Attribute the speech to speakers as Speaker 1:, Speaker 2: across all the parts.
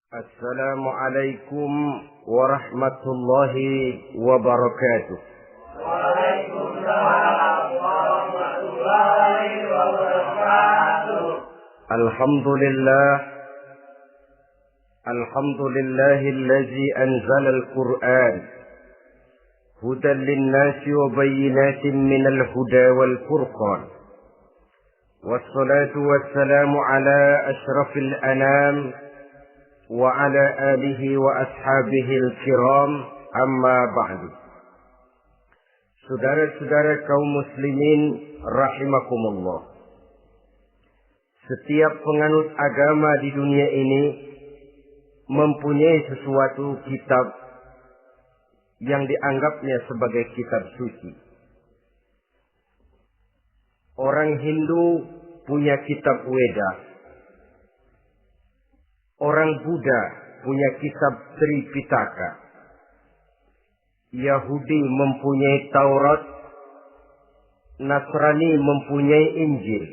Speaker 1: Assalamualaikum warahmatullahi wabarakatuh.
Speaker 2: Waalaikumsalam warahmatullahi wabarakatuh.
Speaker 1: Alhamdulillahillazi anzala al-Qur'an hudan lin-nasi wa bayyinatin minal huda wal furqan. Wassalatu wassalamu ala asyrafil anam wa ala alihi wa ashabihil kiram, amma ba'du. Saudara-saudara kaum muslimin rahimakumullah. Setiap penganut agama di dunia ini mempunyai sesuatu kitab yang dianggapnya sebagai kitab suci. Orang Hindu punya kitab Weda. Orang Buddha punya kitab Tripitaka. Yahudi mempunyai Taurat. Nasrani mempunyai Injil.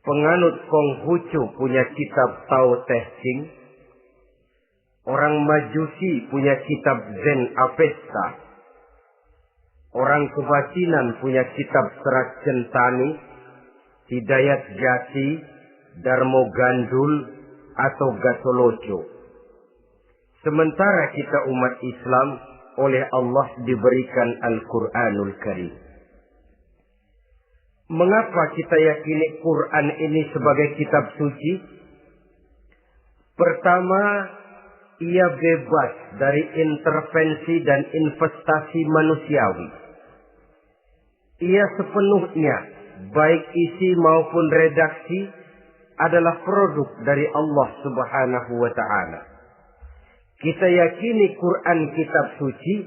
Speaker 1: Penganut Konghucu punya kitab Tao Te Ching. Orang Majusi punya kitab Zen Avesta. Orang Kebatinan punya kitab Serat Centani, Hidayat Jati, Darmo Gandul, atau Gatoloco. Sementara kita umat Islam oleh Allah diberikan Al-Quranul Karim. Mengapa kita yakini Quran ini sebagai kitab suci? Pertama, ia bebas dari intervensi dan investasi manusiawi. Ia sepenuhnya, baik isi maupun redaksi, adalah produk dari Allah Subhanahu wa ta'ala. Kita yakini Quran kitab suci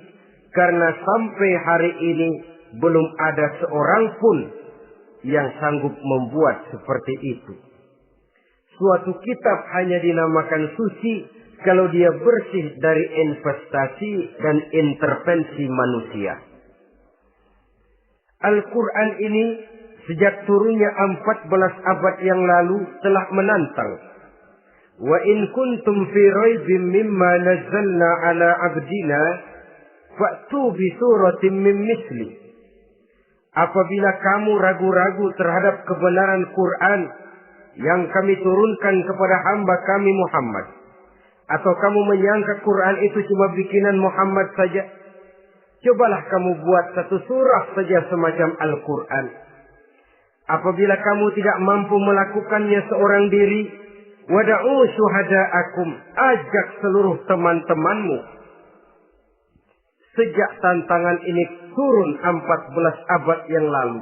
Speaker 1: karena sampai hari ini belum ada seorang pun yang sanggup membuat seperti itu. Suatu kitab hanya dinamakan suci kalau dia bersih dari investasi dan intervensi manusia. Al-Quran ini sejak turunnya 14 abad yang lalu telah menantang. Wa in kuntum fi raibin mimma nazzalna ala abdina fa'tu bi suratin min misli. Apabila kamu ragu-ragu terhadap kebenaran Quran yang kami turunkan kepada hamba kami Muhammad, atau kamu menyangka Quran itu cuma bikinan Muhammad saja, cobalah kamu buat satu surah saja semacam Al-Quran. Apabila kamu tidak mampu melakukannya seorang diri, wada'u syuhada'akum, ajak seluruh teman-temanmu. Sejak tantangan ini turun 14 abad yang lalu,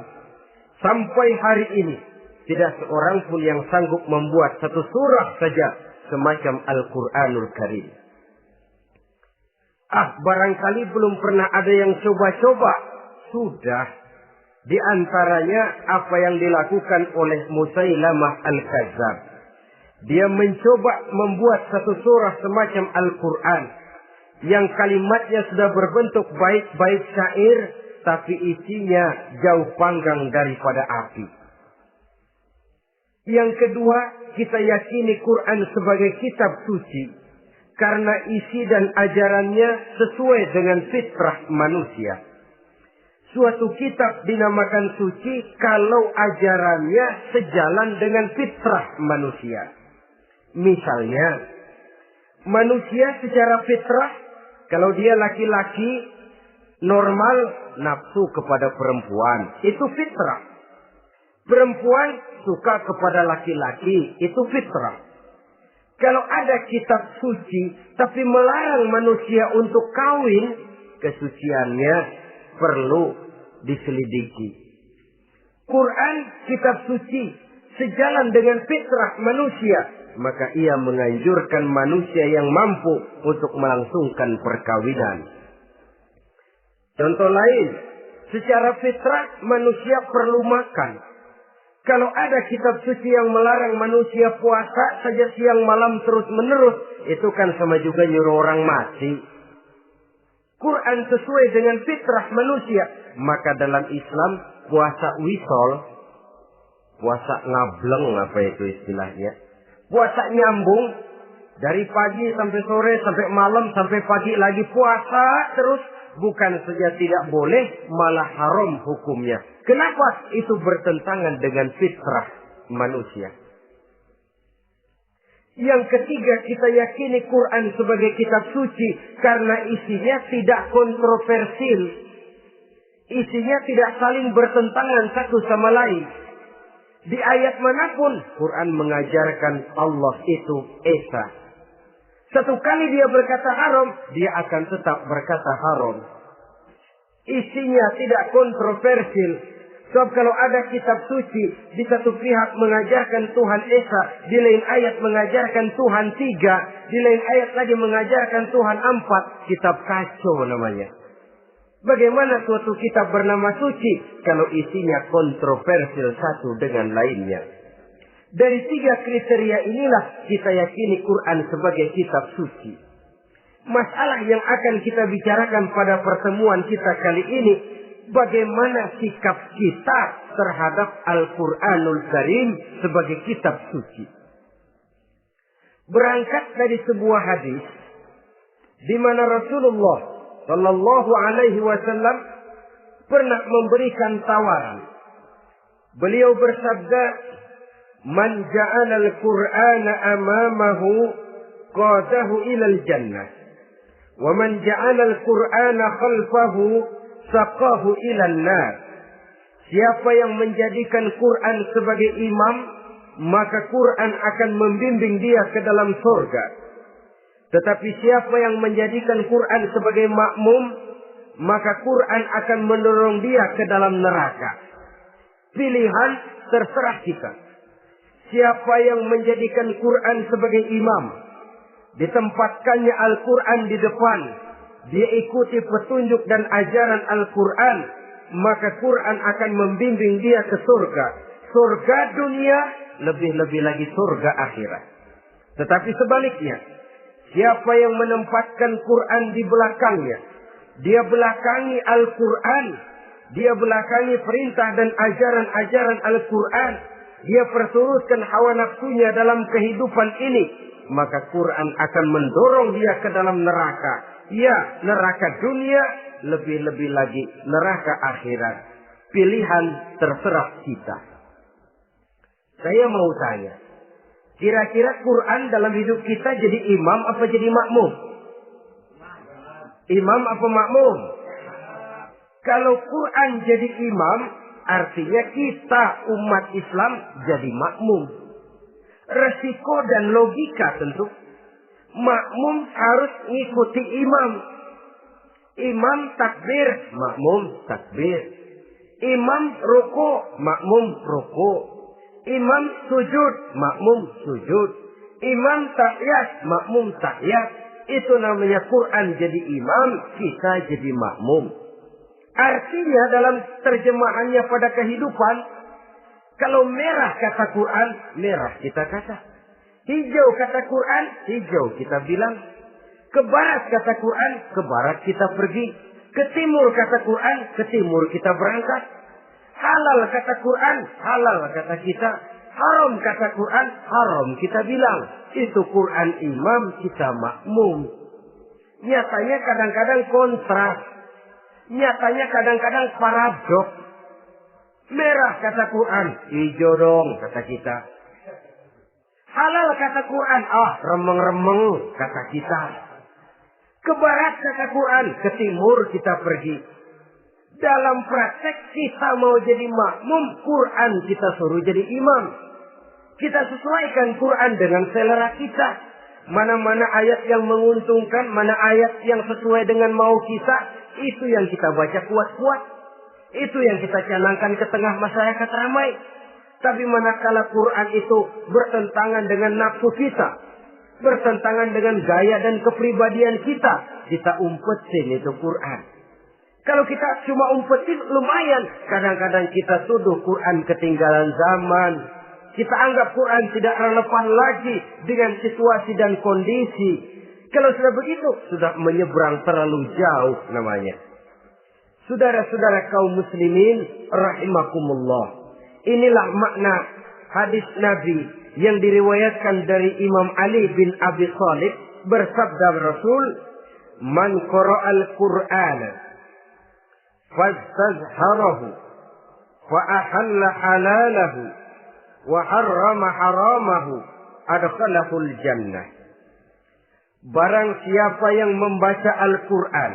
Speaker 1: sampai hari ini, tidak seorang pun yang sanggup membuat satu surah saja semacam Al-Quranul Karim. Barangkali belum pernah ada yang coba-coba. Sudah. Di antaranya apa yang dilakukan oleh Musailamah Al-Kadzab. Dia mencoba membuat satu surah semacam Al-Quran yang kalimatnya sudah berbentuk bait-bait syair, tapi isinya jauh panggang daripada api. Yang kedua, kita yakini Quran sebagai kitab suci karena isi dan ajarannya sesuai dengan fitrah manusia. Suatu kitab dinamakan suci kalau ajarannya sejalan dengan fitrah manusia. Misalnya, manusia secara fitrah, kalau dia laki-laki, normal nafsu kepada perempuan. Itu fitrah. Perempuan suka kepada laki-laki. Itu fitrah. Kalau ada kitab suci, tapi melarang manusia untuk kawin, kesuciannya perlu diselidiki. Quran kitab suci sejalan dengan fitrah manusia, maka ia menganjurkan manusia yang mampu untuk melangsungkan perkawinan. Contoh lain, secara fitrah manusia perlu makan. Kalau ada kitab suci yang melarang manusia puasa saja siang malam terus menerus, itu kan sama juga nyuruh orang mati. Quran sesuai dengan fitrah manusia. Maka dalam Islam puasa wisol, puasa ngableng apa itu istilahnya, puasa nyambung, Dari pagi sampai sore, sampai malam, sampai pagi lagi puasa terus. Bukan saja tidak boleh, malah haram hukumnya. Kenapa? Itu bertentangan dengan fitrah manusia. Yang ketiga, kita yakini Quran sebagai kitab suci karena isinya tidak kontroversial. Isinya tidak saling bertentangan satu sama lain. Di ayat manapun, Quran mengajarkan Allah itu Esa. Satu kali dia berkata haram, dia akan tetap berkata haram. Isinya tidak kontroversial. Sebab kalau ada kitab suci, di satu pihak mengajarkan Tuhan Esa, di lain ayat mengajarkan Tuhan 3, di lain ayat lagi mengajarkan Tuhan 4, kitab kacau namanya. Bagaimana suatu kitab bernama suci kalau isinya kontroversial satu dengan lainnya? Dari 3 kriteria inilah kita yakini Quran sebagai kitab suci. Masalah yang akan kita bicarakan pada pertemuan kita kali ini, bagaimana sikap kita terhadap Al-Quranul Karim sebagai kitab suci. Berangkat dari sebuah hadis di mana Rasulullah Sallallahu Alaihi Wasallam pernah memberikan tawaran. Beliau bersabda, "Man ja'ala al-Qur'ana amamahu qadahu ilal jannah, wa man ja'ala al-Qur'ana khalfahu saqahu ilan nar." Siapa yang menjadikan Quran sebagai imam, maka Quran akan membimbing dia ke dalam surga. Tetapi siapa yang menjadikan Quran sebagai makmum, maka Quran akan mendorong dia ke dalam neraka. Pilihan terserah kita. Siapa yang menjadikan Quran sebagai imam, ditempatkannya Al-Quran di depan, dia ikuti petunjuk dan ajaran Al-Quran, maka Quran akan membimbing dia ke surga. Surga dunia, lebih-lebih lagi surga akhirat. Tetapi sebaliknya, siapa yang menempatkan Quran di belakangnya, dia belakangi Al-Quran, dia belakangi perintah dan ajaran-ajaran Al-Quran, dia perturutkan hawa nafsunya dalam kehidupan ini, maka Quran akan mendorong dia ke dalam neraka. Ya, neraka dunia, lebih-lebih lagi neraka akhirat. Pilihan terserah kita. Saya mau tanya, kira-kira Quran dalam hidup kita jadi imam apa jadi makmum? Imam apa makmum? Kalau Quran jadi imam, artinya kita umat Islam jadi makmum. Resiko dan logika tentu. Makmum harus ngikuti imam. Imam takbir, makmum takbir. Imam ruku, makmum ruku. Imam sujud, makmum sujud. Imam tahiyat, makmum tahiyat. Itu namanya Quran jadi imam, kita jadi makmum. Artinya dalam terjemahannya pada kehidupan, kalau merah kata Quran, merah kita kata. Hijau kata Quran, hijau kita bilang. Ke barat kata Quran, ke barat kita pergi. Ke timur kata Quran, ke timur kita berangkat. Halal kata Quran, halal kata kita. Haram kata Quran, haram kita bilang. Itu Quran imam, kita makmum. Nyatanya kadang-kadang kontras. Nyatanya kadang-kadang paradoks. Merah kata Quran, hijau dong kata kita. Halal kata Quran, remeng-remeng kata kita. Ke barat kata Quran, ke timur kita pergi. Dalam praktek kita mau jadi makmum, Quran kita suruh jadi imam. Kita sesuaikan Quran dengan selera kita. Mana-mana ayat yang menguntungkan, mana ayat yang sesuai dengan mau kita, itu yang kita baca kuat-kuat. Itu yang kita canangkan ke tengah masyarakat ramai. Tapi manakala Quran itu bertentangan dengan nafsu kita, bertentangan dengan gaya dan kepribadian kita, kita umpetin itu Quran. Kalau kita cuma umpetin lumayan, kadang-kadang kita tuduh Quran ketinggalan zaman. Kita anggap Quran tidak relevan lagi dengan situasi dan kondisi. Kalau sudah begitu, sudah menyeberang terlalu jauh namanya. Saudara-saudara kaum muslimin rahimakumullah. Inilah makna hadis Nabi yang diriwayatkan dari Imam Ali bin Abi Thalib, bersabda Rasul, "Man qara'al Qur'ana fastazharahu fa ahalla halalahu wa harrama haramahu adkhalahul jannah." Barang siapa yang membaca Al-Quran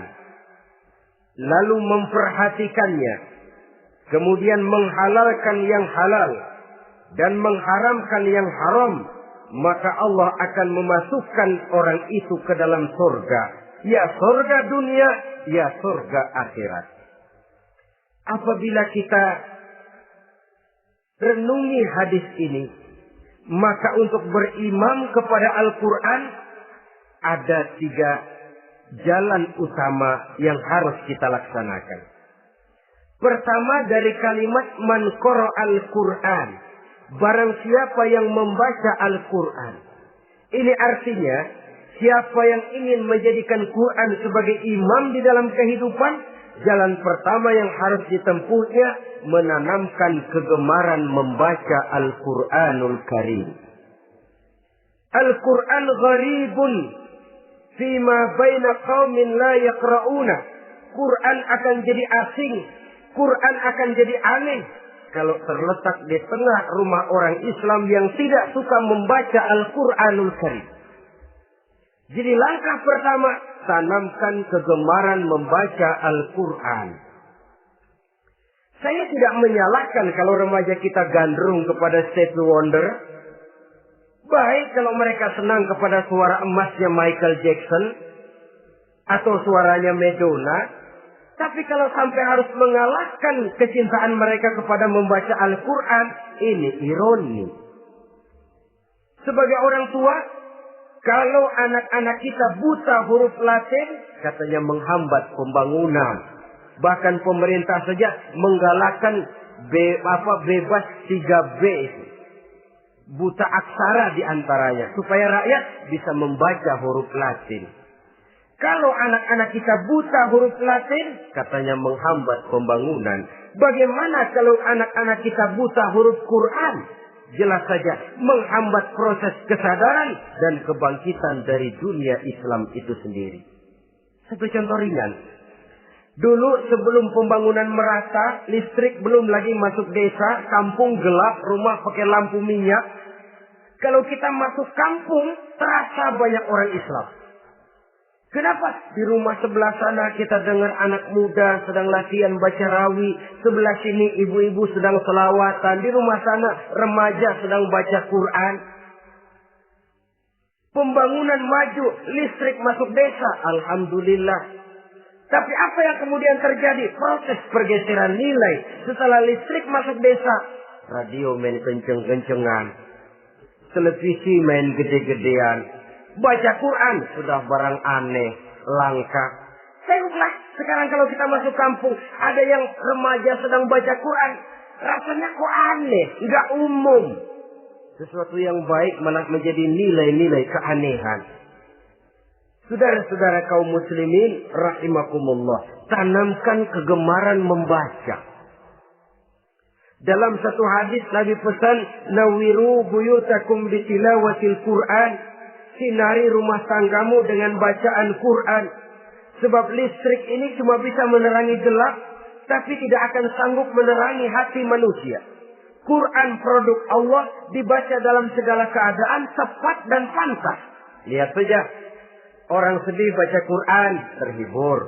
Speaker 1: lalu memperhatikannya, kemudian menghalalkan yang halal dan mengharamkan yang haram, maka Allah akan memasukkan orang itu ke dalam surga. Ya surga dunia, ya surga akhirat. Apabila kita renungi hadis ini, maka untuk berimam kepada Al-Quran ada 3 jalan utama yang harus kita laksanakan. Pertama, dari kalimat man qara'al Qur'an, barang siapa yang membaca Al-Quran. Ini artinya siapa yang ingin menjadikan Quran sebagai imam di dalam kehidupan, jalan pertama yang harus ditempuhnya menanamkan kegemaran membaca Al-Quranul Karim. Al-Quran gharibun fima baina qaumin la yaqra'una. Quran akan jadi asing, Quran akan jadi aneh kalau terletak di tengah rumah orang Islam yang tidak suka membaca Al-Quranul Karim. Jadi langkah pertama, tanamkan kegemaran membaca Al-Quran. Saya tidak menyalahkan kalau remaja kita gandrung kepada Stevie Wonder. Baik kalau mereka senang kepada suara emasnya Michael Jackson atau suaranya Madonna. Tapi kalau sampai harus mengalahkan kecintaan mereka kepada membaca Al-Quran, ini ironi. Sebagai orang tua, kalau anak-anak kita buta huruf Latin, katanya menghambat pembangunan. Bahkan pemerintah saja menggalakkan bebas 3B itu. Buta aksara diantaranya, supaya rakyat bisa membaca huruf Latin. Kalau anak-anak kita buta huruf Latin, katanya menghambat pembangunan. Bagaimana kalau anak-anak kita buta huruf Quran? Jelas saja menghambat proses kesadaran dan kebangkitan dari dunia Islam itu sendiri. Satu contoh ringan. Dulu sebelum pembangunan merata, listrik belum lagi masuk desa, kampung gelap, rumah pakai lampu minyak. Kalau kita masuk kampung, terasa banyak orang Islam. Kenapa? Di rumah sebelah sana kita dengar anak muda sedang latihan baca rawi. Sebelah sini ibu-ibu sedang selawatan. Di rumah sana remaja sedang baca Quran. Pembangunan maju, listrik masuk desa. Alhamdulillah. Tapi apa yang kemudian terjadi? Proses pergeseran nilai. Setelah listrik masuk desa, radio main kenceng-kencengan. Televisi main gede-gedean. Baca Quran sudah barang aneh, langka. Tengoklah sekarang kalau kita masuk kampung, ada yang remaja sedang baca Quran. Rasanya kok aneh, nggak umum. Sesuatu yang baik malah menjadi nilai-nilai keanehan. Saudara-saudara kaum muslimin rahimakumullah, tanamkan kegemaran membaca. Dalam satu hadis Nabi pesan, nawiru buyutakum bitilawatil Quran. Sinari rumah tanggamu dengan bacaan Quran. Sebab listrik ini cuma bisa menerangi gelap, tapi tidak akan sanggup menerangi hati manusia. Quran produk Allah dibaca dalam segala keadaan, tepat dan pantas. Lihat saja, orang sedih baca Quran, terhibur.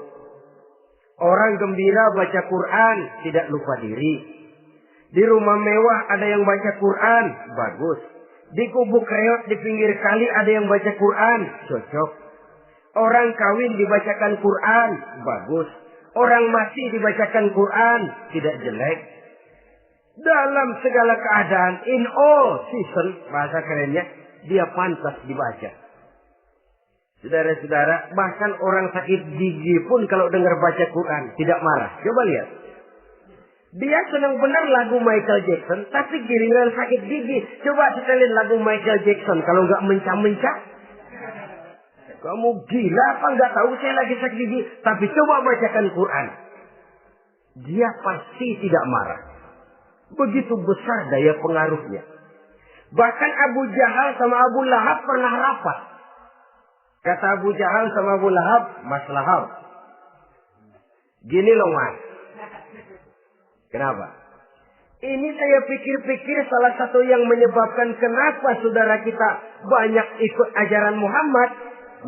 Speaker 1: Orang gembira baca Quran, tidak lupa diri. Di rumah mewah ada yang baca Quran, bagus. Di kubu kreot di pinggir kali ada yang baca Quran, cocok. Orang kawin dibacakan Quran, bagus. Orang mati dibacakan Quran, tidak jelek. Dalam segala keadaan, in all season, bahasa kerennya, dia pantas dibaca. Saudara-saudara, bahkan orang sakit gigi pun kalau dengar baca Quran, tidak marah. Coba lihat. Dia senang benar lagu Michael Jackson, tapi giliran sakit gigi. Coba setelin lagu Michael Jackson, kalau nggak mencah-mencah. Kamu gila apa nggak tahu saya lagi sakit gigi? Tapi coba bacakan Quran. Dia pasti tidak marah. Begitu besar daya pengaruhnya. Bahkan Abu Jahal sama Abu Lahab pernah rapat. Kata Abu Jahal sama Abu Lahab, Mas Lahab, gini loh Mas. Kenapa? Ini saya pikir-pikir salah satu yang menyebabkan kenapa saudara kita banyak ikut ajaran Muhammad.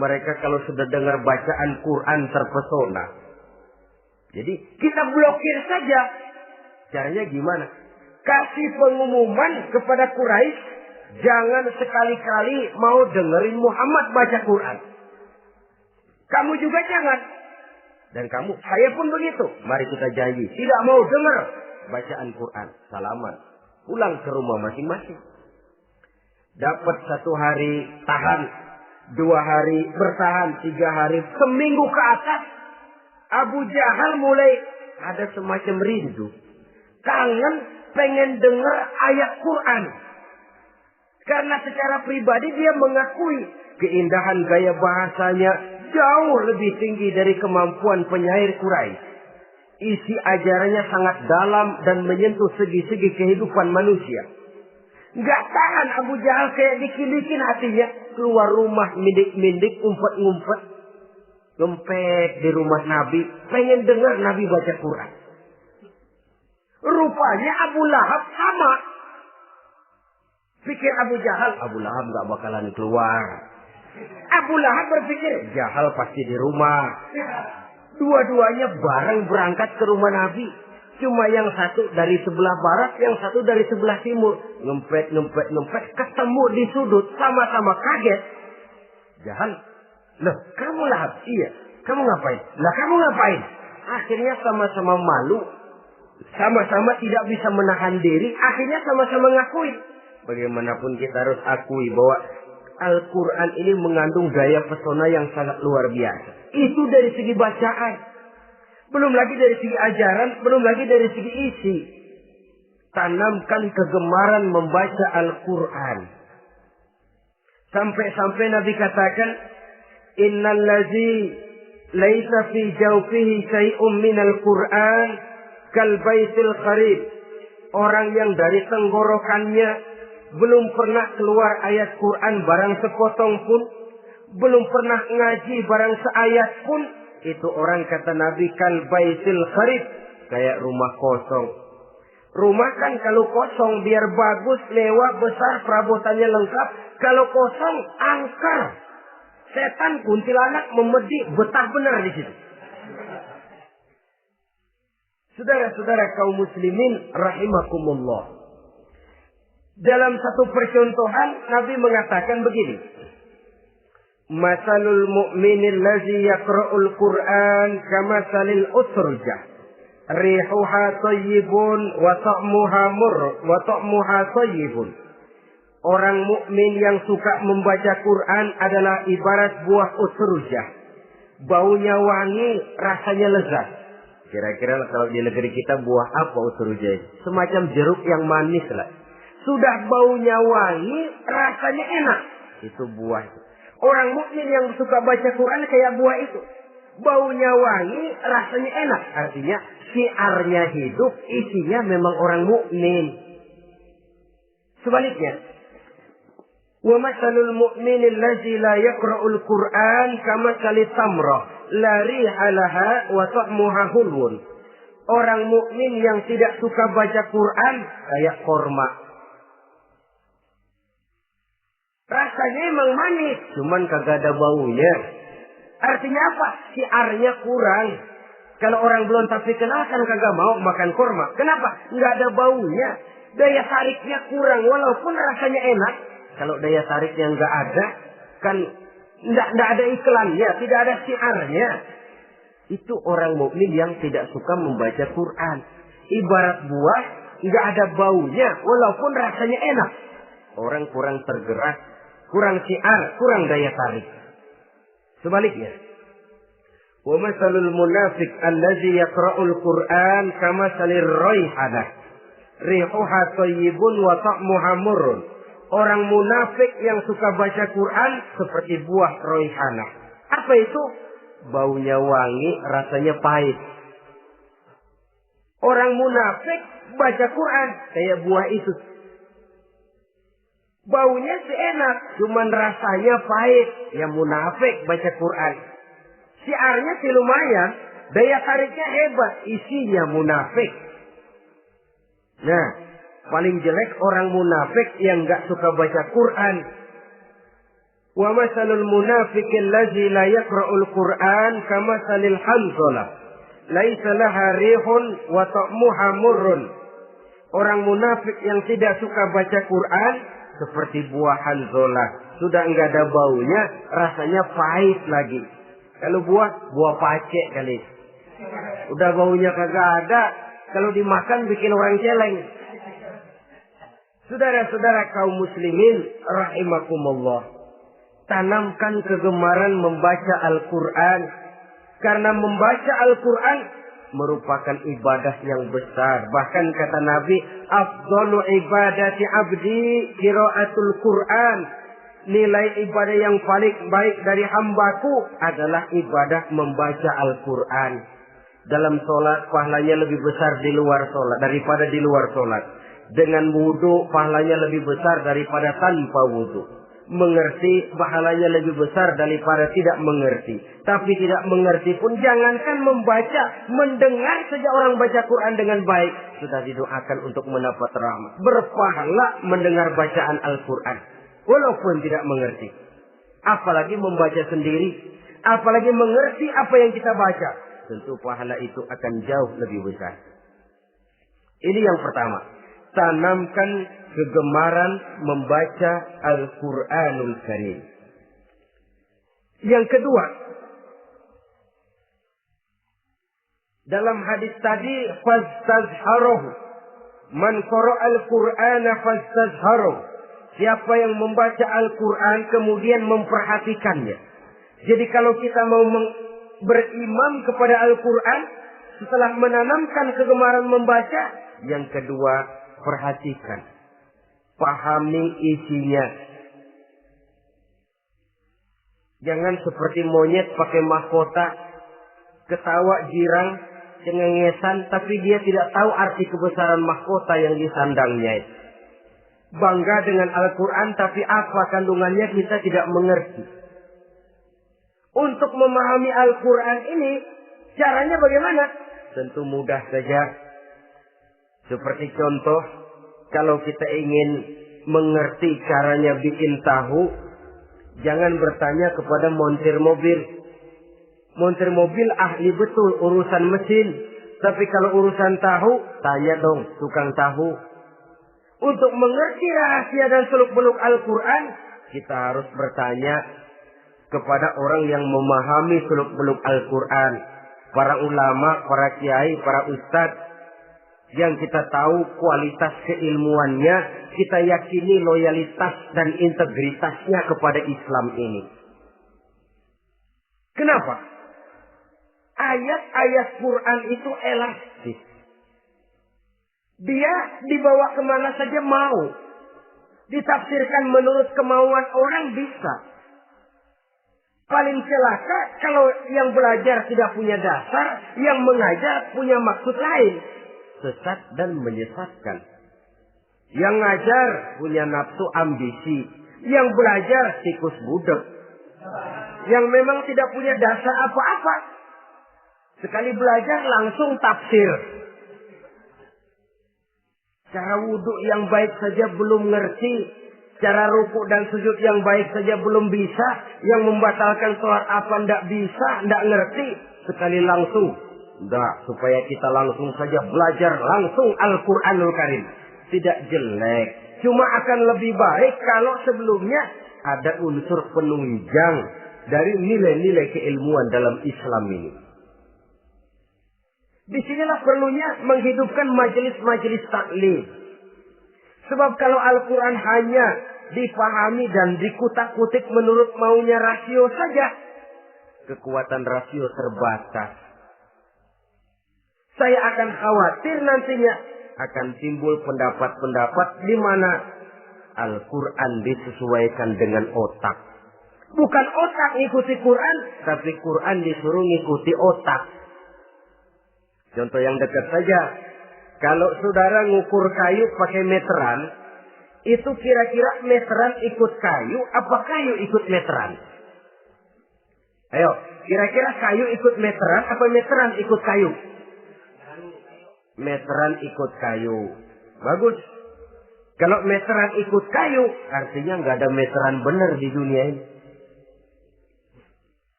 Speaker 1: Mereka kalau sudah dengar bacaan Quran terpesona. Jadi kita blokir saja. Caranya gimana? Kasih pengumuman kepada Quraisy, jangan sekali-kali mau dengerin Muhammad baca Quran. Kamu juga jangan. Dan kamu, saya pun begitu. Mari kita janji, tidak mau dengar bacaan Quran. Salaman. Pulang ke rumah masing-masing. Dapat 1 hari tahan, 2 hari bertahan, 3 hari, seminggu ke atas. Abu Jahal mulai ada semacam rindu. Kangen pengen dengar ayat Quran. Karena secara pribadi dia mengakui keindahan gaya bahasanya jauh lebih tinggi dari kemampuan penyair Quraisy. Isi ajarannya sangat dalam dan menyentuh segi-segi kehidupan manusia. Nggak tahan Abu Jahal kayak dikilikin hatinya. Keluar rumah mindik-mindik, umpet-ngumpet. Ngempet di rumah Nabi. Pengen dengar Nabi baca Quran. Rupanya Abu Lahab sama. Pikir Abu Jahal, Abu Lahab nggak bakalan keluar. Abu Lahab berpikir, Jahal pasti di rumah. Dua-duanya bareng berangkat ke rumah Nabi. Cuma yang satu dari sebelah barat, yang satu dari sebelah timur. Ngempet, ketemu di sudut, sama-sama kaget. Jahal, loh kamu Lahab? Iya, kamu ngapain? Lah kamu ngapain? Akhirnya sama-sama malu. Sama-sama tidak bisa menahan diri. Akhirnya sama-sama ngakui. Bagaimanapun kita harus akui bahwa Al-Quran ini mengandung gaya pesona yang sangat luar biasa. Itu dari segi bacaan. Belum lagi dari segi ajaran. Belum lagi dari segi isi. Tanamkan kegemaran membaca Al-Quran. Sampai-sampai Nabi katakan, Innal ladzi laisa fi jawfihi syai'un minal Quran kal baitil kharib. Orang yang dari tenggorokannya belum pernah keluar ayat Quran barang sepotong pun, belum pernah ngaji barang seayat pun, itu orang kata Nabi kal baitil kharib, kayak rumah kosong. Rumah kan kalau kosong biar bagus, mewah, besar, perabotannya lengkap. Kalau kosong angker. Setan kuntilanak memedi betah benar di situ. Saudara-saudara kaum muslimin rahimakumullah. Dalam satu percontohan Nabi mengatakan begini. Masalul mu'minil ladzi yaqra'ul Qur'an kamasalil utrujah. Rihuha thayyibun wa ta'muha thayyibun. Orang mukmin yang suka membaca Quran adalah ibarat buah utrujah. Baunya wangi, rasanya lezat. Kira-kira kalau di negeri kita buah apa utrujah? Semacam jeruk yang manis lah. Sudah baunya wangi, rasanya enak. Itu buah itu. Orang mukmin yang suka baca Quran kayak buah itu. Baunya wangi, rasanya enak. Artinya syiarnya hidup, isinya memang orang mukmin. Sebaliknya, wa masalul mu'minil ladzi la yaqra'ul Qur'an kamasalit tamrah la riha laha wa ta'muha hulwun. Orang mukmin yang tidak suka baca Quran kayak korma. Rasanya emang manis, cuman kagak ada baunya. Artinya apa? Syiarnya kurang. Kalau orang belum tapi kenal kan kagak mau makan kurma. Kenapa? Nggak ada baunya. Daya tariknya kurang, walaupun rasanya enak. Kalau daya tariknya nggak ada, kan nggak ada iklannya, tidak ada syiarnya. Itu orang mukmin yang tidak suka membaca Quran. Ibarat buah, nggak ada baunya, walaupun rasanya enak. Orang kurang tergerak, kurang syiar, kurang daya tarik. Sebaliknya, wa masalul munafiq allazi yaqra'ul Qur'an kamasalir raihanah. Rihuha thayyibun wa ta'muha murrun. Orang munafik yang suka baca Quran seperti buah raihanah. Apa itu? Baunya wangi, rasanya pahit. Orang munafik baca Quran kayak buah itu. Baunya sih enak, cuman rasanya pahit. Ya munafik baca Quran. Siarnya sih lumayan, daya tariknya hebat, isinya munafik. Nah, paling jelek orang munafik yang nggak suka baca Quran. Wa masalul munafiqil ladzi la yaqra'ul Qur'an kamasalil hanzalah. Laisa laha rihun wa ta'muha murrun. Orang munafik yang tidak suka baca Quran seperti buah hanzalah. Sudah enggak ada baunya, rasanya pahit lagi. Kalau buah pacek kali. Udah baunya kagak ada, kalau dimakan bikin orang celeng. Saudara-saudara kaum muslimin rahimakumullah, tanamkan kegemaran membaca Al-Qur'an, karena membaca Al-Qur'an merupakan ibadah yang besar. Bahkan kata Nabi, afdalu ibadati abdi qiraatul Qur'an. Nilai ibadah yang paling baik dari hambaku adalah ibadah membaca Al-Qur'an. Dalam sholat pahalanya lebih besar daripada di luar sholat. Dengan wudu pahalanya lebih besar daripada tanpa wudu. Mengerti pahalanya lebih besar daripada tidak mengerti. Tapi tidak mengerti pun jangankan membaca, mendengar saja orang baca Quran dengan baik sudah didoakan untuk mendapat rahmat. Berpahala mendengar bacaan Al-Quran walaupun tidak mengerti. Apalagi membaca sendiri, apalagi mengerti apa yang kita baca. Tentu pahala itu akan jauh lebih besar. Ini yang pertama. Tanamkan kegemaran membaca Al-Quranul Karim. Yang kedua, dalam hadis tadi, fastazharuhu. Man qara'al Qur'ana fastazharuhu. Siapa yang membaca Al-Quran kemudian memperhatikannya. Jadi kalau kita mau berimam kepada Al-Quran, setelah menanamkan kegemaran membaca, yang kedua, perhatikan, pahami isinya. Jangan seperti monyet pakai mahkota, ketawa girang, cengengesan, tapi dia tidak tahu arti kebesaran mahkota yang disandangnya. Bangga dengan Al-Quran, tapi apa kandungannya kita tidak mengerti. Untuk memahami Al-Quran ini, caranya bagaimana? Tentu mudah saja. Seperti contoh, kalau kita ingin mengerti caranya bikin tahu, jangan bertanya kepada montir mobil. Montir mobil ahli betul urusan mesin. Tapi kalau urusan tahu, tanya dong tukang tahu. Untuk mengerti rahasia dan seluk-beluk Al-Quran, kita harus bertanya kepada orang yang memahami seluk-beluk Al-Quran. Para ulama, para kiai, para ustadz. Yang kita tahu kualitas keilmuannya, kita yakini loyalitas dan integritasnya kepada Islam ini. Kenapa? Ayat-ayat Quran itu elastis. Dia dibawa kemana saja mau. Ditafsirkan menurut kemauan orang bisa. Paling celaka kalau yang belajar tidak punya dasar, yang mengajar punya maksud lain. Sesat dan menyesatkan. Yang ngajar punya nafsu ambisi. Yang belajar tikus budak. Yang memang tidak punya dasar apa-apa. Sekali belajar langsung tafsir. Cara wudhu yang baik saja belum ngerti. Cara rukuk dan sujud yang baik saja belum bisa. Yang membatalkan sholat apa ndak bisa, ndak ngerti. Sekali langsung. Ndak, supaya kita langsung saja belajar langsung Al-Quranul Karim. Tidak jelek. Cuma akan lebih baik kalau sebelumnya ada unsur penunjang dari nilai-nilai keilmuan dalam Islam ini. Disinilah perlunya menghidupkan majelis-majelis taklim. Sebab kalau Al-Quran hanya dipahami dan dikutak-kutik menurut maunya rasio saja, kekuatan rasio terbatas. Saya akan khawatir nantinya akan timbul pendapat-pendapat di mana Al-Quran disesuaikan dengan otak. Bukan otak ngikuti Quran, tapi Quran disuruh ngikuti otak. Contoh yang dekat saja. Kalau saudara ngukur kayu pakai meteran, itu kira-kira meteran ikut kayu, apa kayu ikut meteran? Ayo, kira-kira kayu ikut meteran, apa meteran ikut kayu? Meteran ikut kayu. Bagus. Kalau meteran ikut kayu, artinya nggak ada meteran benar di dunia ini.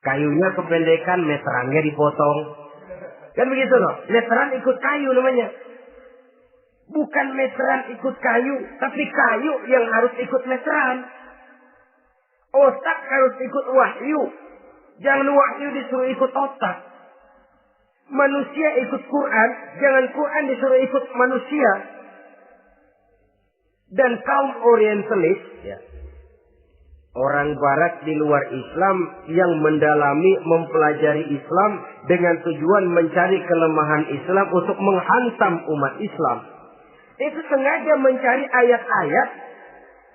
Speaker 1: Kayunya kependekan, meterannya dipotong. Kan begitu loh. Meteran ikut kayu namanya. Bukan meteran ikut kayu, tapi kayu yang harus ikut meteran. Otak harus ikut wahyu. Jangan wahyu disuruh ikut otak. Manusia ikut Quran, jangan Quran disuruh ikut manusia. Dan kaum orientalis, ya, orang barat di luar Islam yang mendalami, mempelajari Islam dengan tujuan mencari kelemahan Islam untuk menghantam umat Islam. Itu sengaja mencari ayat-ayat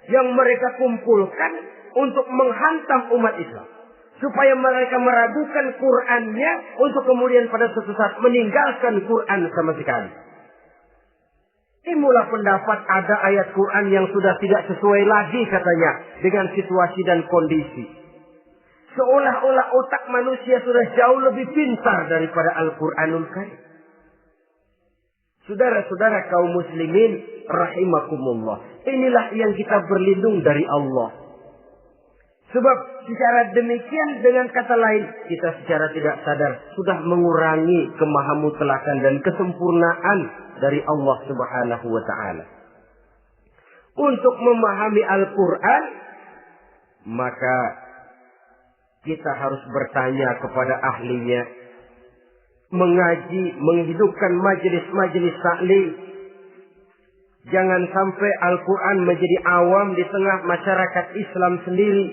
Speaker 1: yang mereka kumpulkan untuk menghantam umat Islam. Supaya mereka meragukan Qur'annya untuk kemudian pada suatu saat meninggalkan Qur'an sama sekali. Inilah pendapat ada ayat Quran yang sudah tidak sesuai lagi katanya dengan situasi dan kondisi. Seolah-olah otak manusia sudah jauh lebih pintar daripada Al-Quranul Karim. Saudara-saudara kaum muslimin rahimakumullah. Inilah yang kita berlindung dari Allah. Sebab secara demikian dengan kata lain kita secara tidak sadar sudah mengurangi kemahamutlakan dan kesempurnaan dari Allah Subhanahu wa ta'ala. Untuk memahami Al-Quran, maka kita harus bertanya kepada ahlinya. Mengaji, menghidupkan majelis-majelis taklim. Jangan sampai Al-Quran menjadi awam di tengah masyarakat Islam sendiri.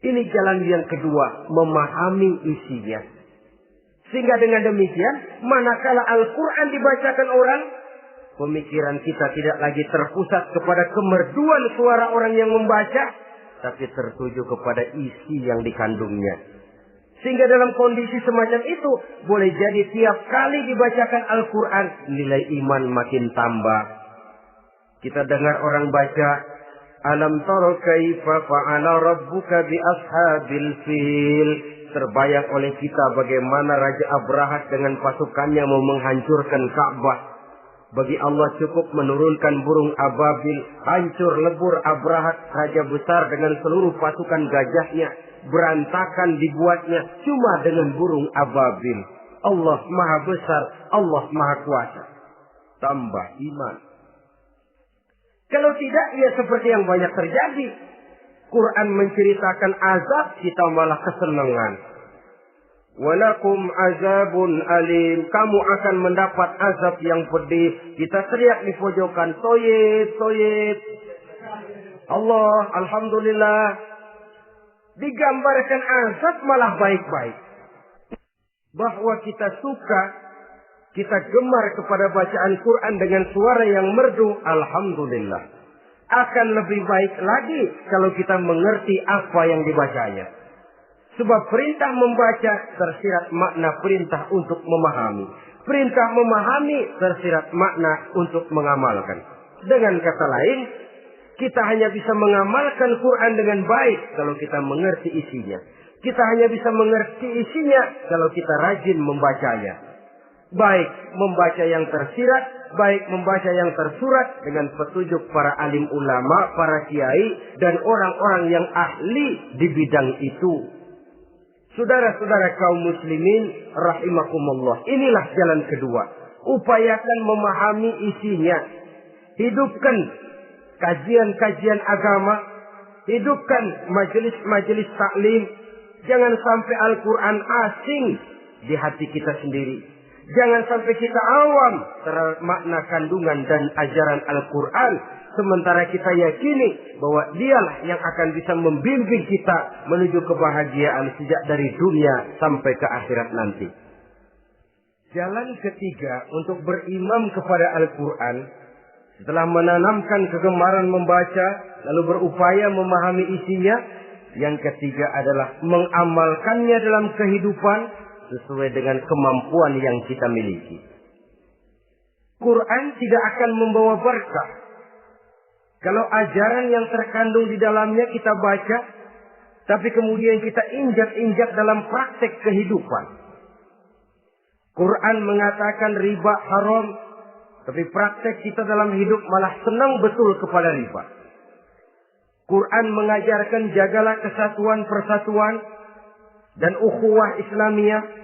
Speaker 1: Ini jalan yang kedua, memahami isinya. Sehingga dengan demikian, manakala Al-Quran dibacakan orang, pemikiran kita tidak lagi terpusat kepada kemerduan suara orang yang membaca, tapi tertuju kepada isi yang dikandungnya. Sehingga dalam kondisi semacam itu, boleh jadi tiap kali dibacakan Al-Quran, nilai iman makin tambah. Kita dengar orang baca, Alam tara kaifa fa'ala rabbuka bi ashabil fil. Terbayang oleh kita bagaimana Raja Abrahat dengan pasukannya mau menghancurkan Ka'bah. Bagi Allah cukup menurunkan burung ababil. Hancur lebur Abrahat, raja besar dengan seluruh pasukan gajahnya. Berantakan dibuatnya cuma dengan burung ababil. Allah maha besar, Allah maha kuasa. Tambah iman. Kalau tidak, ya seperti yang banyak terjadi. Quran menceritakan azab, kita malah kesenangan. Walakum azabun alim. Kamu akan mendapat azab yang pedih. Kita teriak di pojokan, toyib, toyib. Allah, alhamdulillah. Digambarkan azab malah baik-baik. Bahwa kita suka, kita gemar kepada bacaan Quran dengan suara yang merdu, alhamdulillah. Akan lebih baik lagi kalau kita mengerti apa yang dibacanya. Sebab perintah membaca tersirat makna perintah untuk memahami. Perintah memahami tersirat makna untuk mengamalkan. Dengan kata lain, kita hanya bisa mengamalkan Quran dengan baik kalau kita mengerti isinya. Kita hanya bisa mengerti isinya kalau kita rajin membacanya. Baik membaca yang tersirat, baik membaca yang tersurat dengan petunjuk para alim ulama, para kiai, dan orang-orang yang ahli di bidang itu. Saudara-saudara kaum muslimin rahimakumullah. Inilah jalan kedua. Upayakan memahami isinya. Hidupkan kajian-kajian agama. Hidupkan majelis-majelis taklim. Jangan sampai Al-Quran asing di hati kita sendiri. Jangan sampai kita awam terhadap makna kandungan dan ajaran Al-Quran. Sementara kita yakini bahwa dialah yang akan bisa membimbing kita menuju kebahagiaan sejak dari dunia sampai ke akhirat nanti. Jalan ketiga untuk berimam kepada Al-Quran, setelah menanamkan kegemaran membaca, lalu berupaya memahami isinya, yang ketiga adalah mengamalkannya dalam kehidupan sesuai dengan kemampuan yang kita miliki. Quran tidak akan membawa berkah Kalau ajaran yang terkandung di dalamnya kita baca, tapi kemudian kita injak-injak dalam praktek kehidupan. Quran mengatakan riba haram, tapi praktek kita dalam hidup malah senang betul kepada riba. Quran mengajarkan jagalah kesatuan persatuan dan ukhuwah Islamiyah.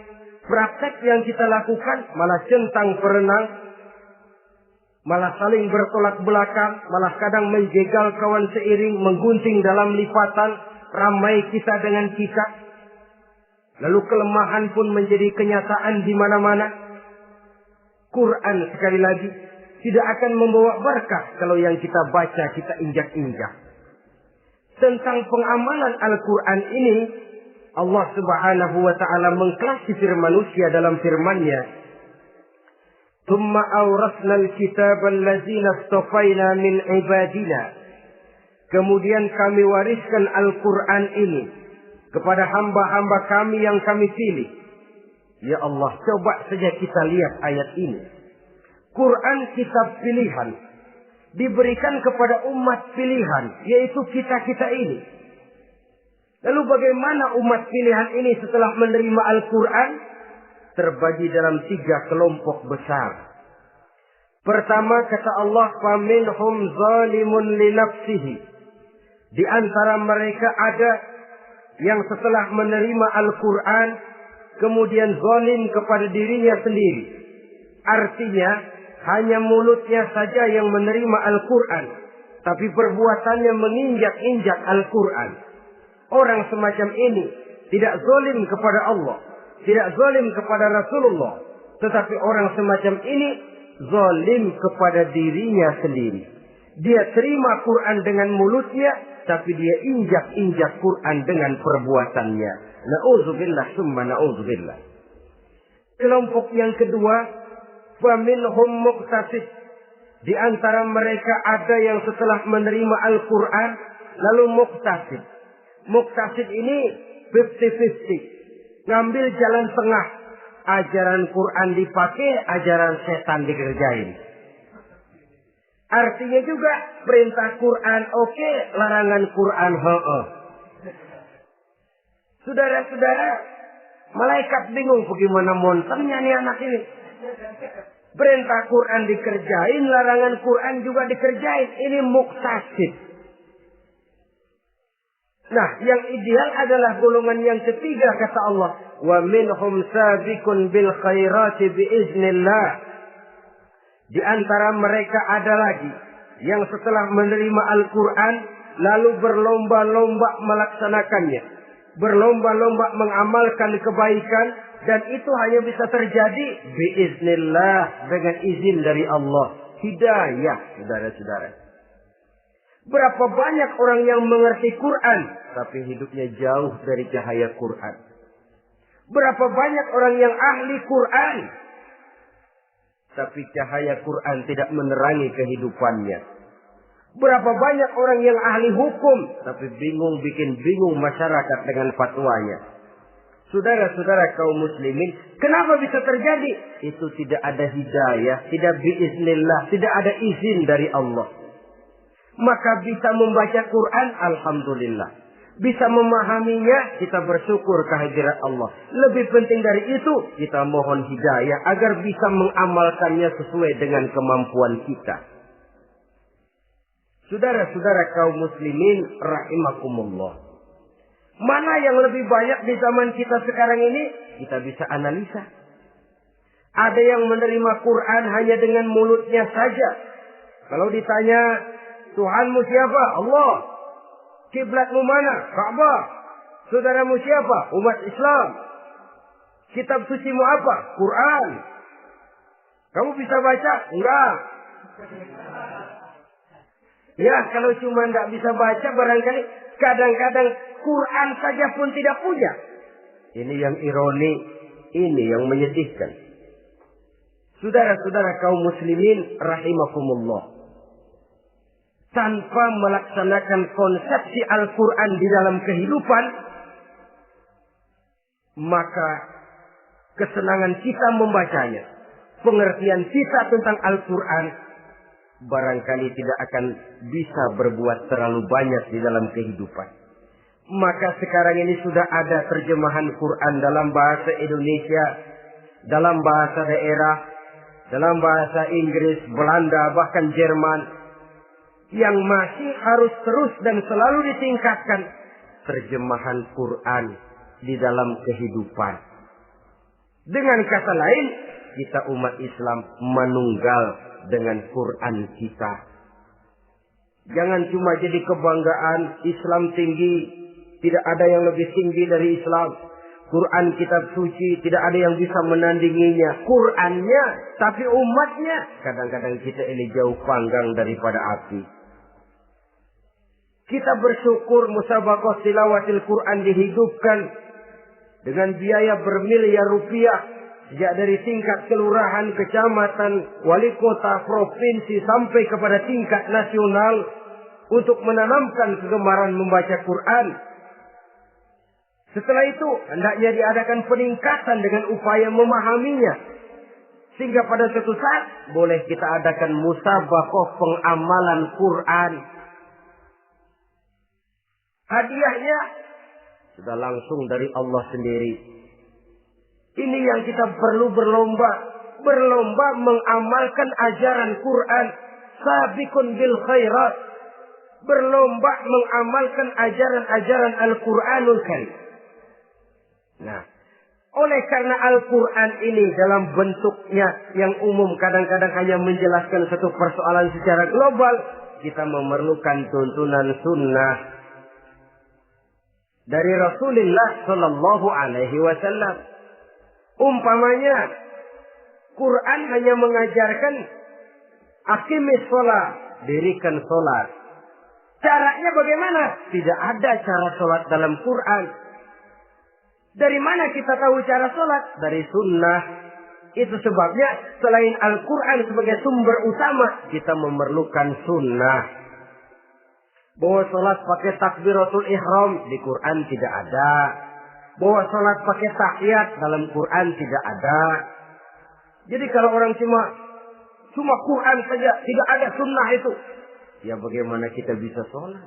Speaker 1: Praktek yang kita lakukan malah centang perenang, malah saling bertolak belakang, malah kadang menjegal kawan seiring, menggunting dalam lipatan, ramai kita dengan kita. Lalu kelemahan pun menjadi kenyataan di mana-mana. Quran sekali lagi tidak akan membawa berkah kalau yang kita baca kita injak-injak. Tentang pengamalan Al-Quran ini, Allah Subhanahu wa ta'ala mengklasifikasi manusia dalam firman-Nya. Tsumma awrasna al-kitaba allazina istafaina min ibadina. Kemudian kami wariskan Al-Quran ini kepada hamba-hamba kami yang kami pilih. Ya Allah, coba saja kita lihat ayat ini. Quran kitab pilihan, diberikan kepada umat pilihan, yaitu kita-kita ini. Lalu bagaimana umat pilihan ini setelah menerima Al-Quran? Terbagi dalam 3 kelompok besar. Pertama kata Allah, faminhum zalimun li nafsihi. Di antara mereka ada yang setelah menerima Al-Quran kemudian zalim kepada dirinya sendiri. Artinya hanya mulutnya saja yang menerima Al-Quran, tapi perbuatannya menginjak-injak Al-Quran. Orang semacam ini tidak zalim kepada Allah, tidak zalim kepada Rasulullah, tetapi orang semacam ini zalim kepada dirinya sendiri. Dia terima Quran dengan mulutnya, tapi dia injak-injak Quran dengan perbuatannya. Na'udzubillah summa na'udzubillah. Kelompok yang kedua, faminhum muqtasid. Di antara mereka ada yang setelah menerima Al-Quran lalu muqtasid. Muqtasid ini 50-50. Ngambil jalan tengah. Ajaran Quran dipakai, ajaran setan dikerjain. Artinya juga perintah Quran oke, larangan Quran ho'o. Saudara-saudara, malaikat bingung bagaimana monternya nih anak ini. Perintah Quran dikerjain, larangan Quran juga dikerjain. Ini muqtasid. Nah, yang ideal adalah golongan yang ketiga kata Allah. Wa minhum sabiqun bil khairati biiznillah. Di antara mereka ada lagi yang setelah menerima Al-Quran lalu berlomba-lomba melaksanakannya. Berlomba-lomba mengamalkan kebaikan. Dan itu hanya bisa terjadi biiznillah, dengan izin dari Allah. Hidayah, saudara-saudara. Berapa banyak orang yang mengerti Quran, tapi hidupnya jauh dari cahaya Quran. Berapa banyak orang yang ahli Quran, tapi cahaya Quran tidak menerangi kehidupannya. Berapa banyak orang yang ahli hukum, tapi bikin bingung masyarakat dengan fatwanya. Saudara-saudara kaum muslimin, kenapa bisa terjadi? Itu tidak ada hidayah, tidak biiznillah, tidak ada izin dari Allah. Maka bisa membaca Quran, alhamdulillah. Bisa memahaminya, kita bersyukur kehadirat Allah. Lebih penting dari itu, kita mohon hidayah agar bisa mengamalkannya sesuai dengan kemampuan kita. Saudara-saudara kaum muslimin rahimakumullah. Mana yang lebih banyak di zaman kita sekarang ini? Kita bisa analisa. Ada yang menerima Quran hanya dengan mulutnya saja. Kalau ditanya, Tuhanmu siapa? Allah. Kiblatmu mana? Ka'bah. Saudaramu siapa? Umat Islam. Kitab sucimu apa? Quran. Kamu bisa baca? Enggak. Ya, kalau cuma enggak bisa baca, barangkali kadang-kadang Quran saja pun tidak punya. Ini yang ironi, ini yang menyedihkan. Saudara-saudara kaum muslimin rahimakumullah. Tanpa melaksanakan konsepsi Al-Quran di dalam kehidupan, maka kesenangan kita membacanya, pengertian kita tentang Al-Quran barangkali tidak akan bisa berbuat terlalu banyak di dalam kehidupan. Maka sekarang ini sudah ada terjemahan Quran dalam bahasa Indonesia, dalam bahasa daerah, dalam bahasa Inggris, Belanda, bahkan Jerman, yang masih harus terus dan selalu ditingkatkan terjemahan Quran di dalam kehidupan. Dengan kata lain, kita umat Islam menunggal dengan Quran kita. Jangan cuma jadi kebanggaan Islam tinggi, tidak ada yang lebih tinggi dari Islam. Quran kitab suci, tidak ada yang bisa menandinginya. Qurannya, tapi umatnya, kadang-kadang kita ini jauh panggang daripada api. Kita bersyukur musabaqah tilawatil Quran dihidupkan dengan biaya bermiliar rupiah. Sejak dari tingkat kelurahan, kecamatan, wali kota, provinsi, sampai kepada tingkat nasional. Untuk menanamkan kegemaran membaca Quran. Setelah itu, hendaknya diadakan peningkatan dengan upaya memahaminya. Sehingga pada suatu saat, boleh kita adakan musabaqah pengamalan Quran. Hadiahnya sudah langsung dari Allah sendiri. Ini yang kita perlu berlomba. Berlomba mengamalkan ajaran Quran. Sabiqun bil khairat. Berlomba mengamalkan ajaran-ajaran Al-Quranul Karim. Nah, oleh karena Al-Quran ini dalam bentuknya yang umum kadang-kadang hanya menjelaskan satu persoalan secara global, kita memerlukan tuntunan sunnah dari Rasulullah Sallallahu Alaihi Wasallam. Umpamanya, Quran hanya mengajarkan aqimis sholat, dirikan sholat. Caranya bagaimana? Tidak ada cara sholat dalam Quran. Dari mana kita tahu cara sholat? Dari sunnah. Itu sebabnya selain Al-Quran sebagai sumber utama, kita memerlukan sunnah. Bahwa sholat pakai takbiratul ihram di Quran tidak ada. Bahwa sholat pakai tahiyat dalam Quran tidak ada. Jadi kalau orang cuma Quran saja, tidak ada sunnah itu. Ya bagaimana kita bisa sholat?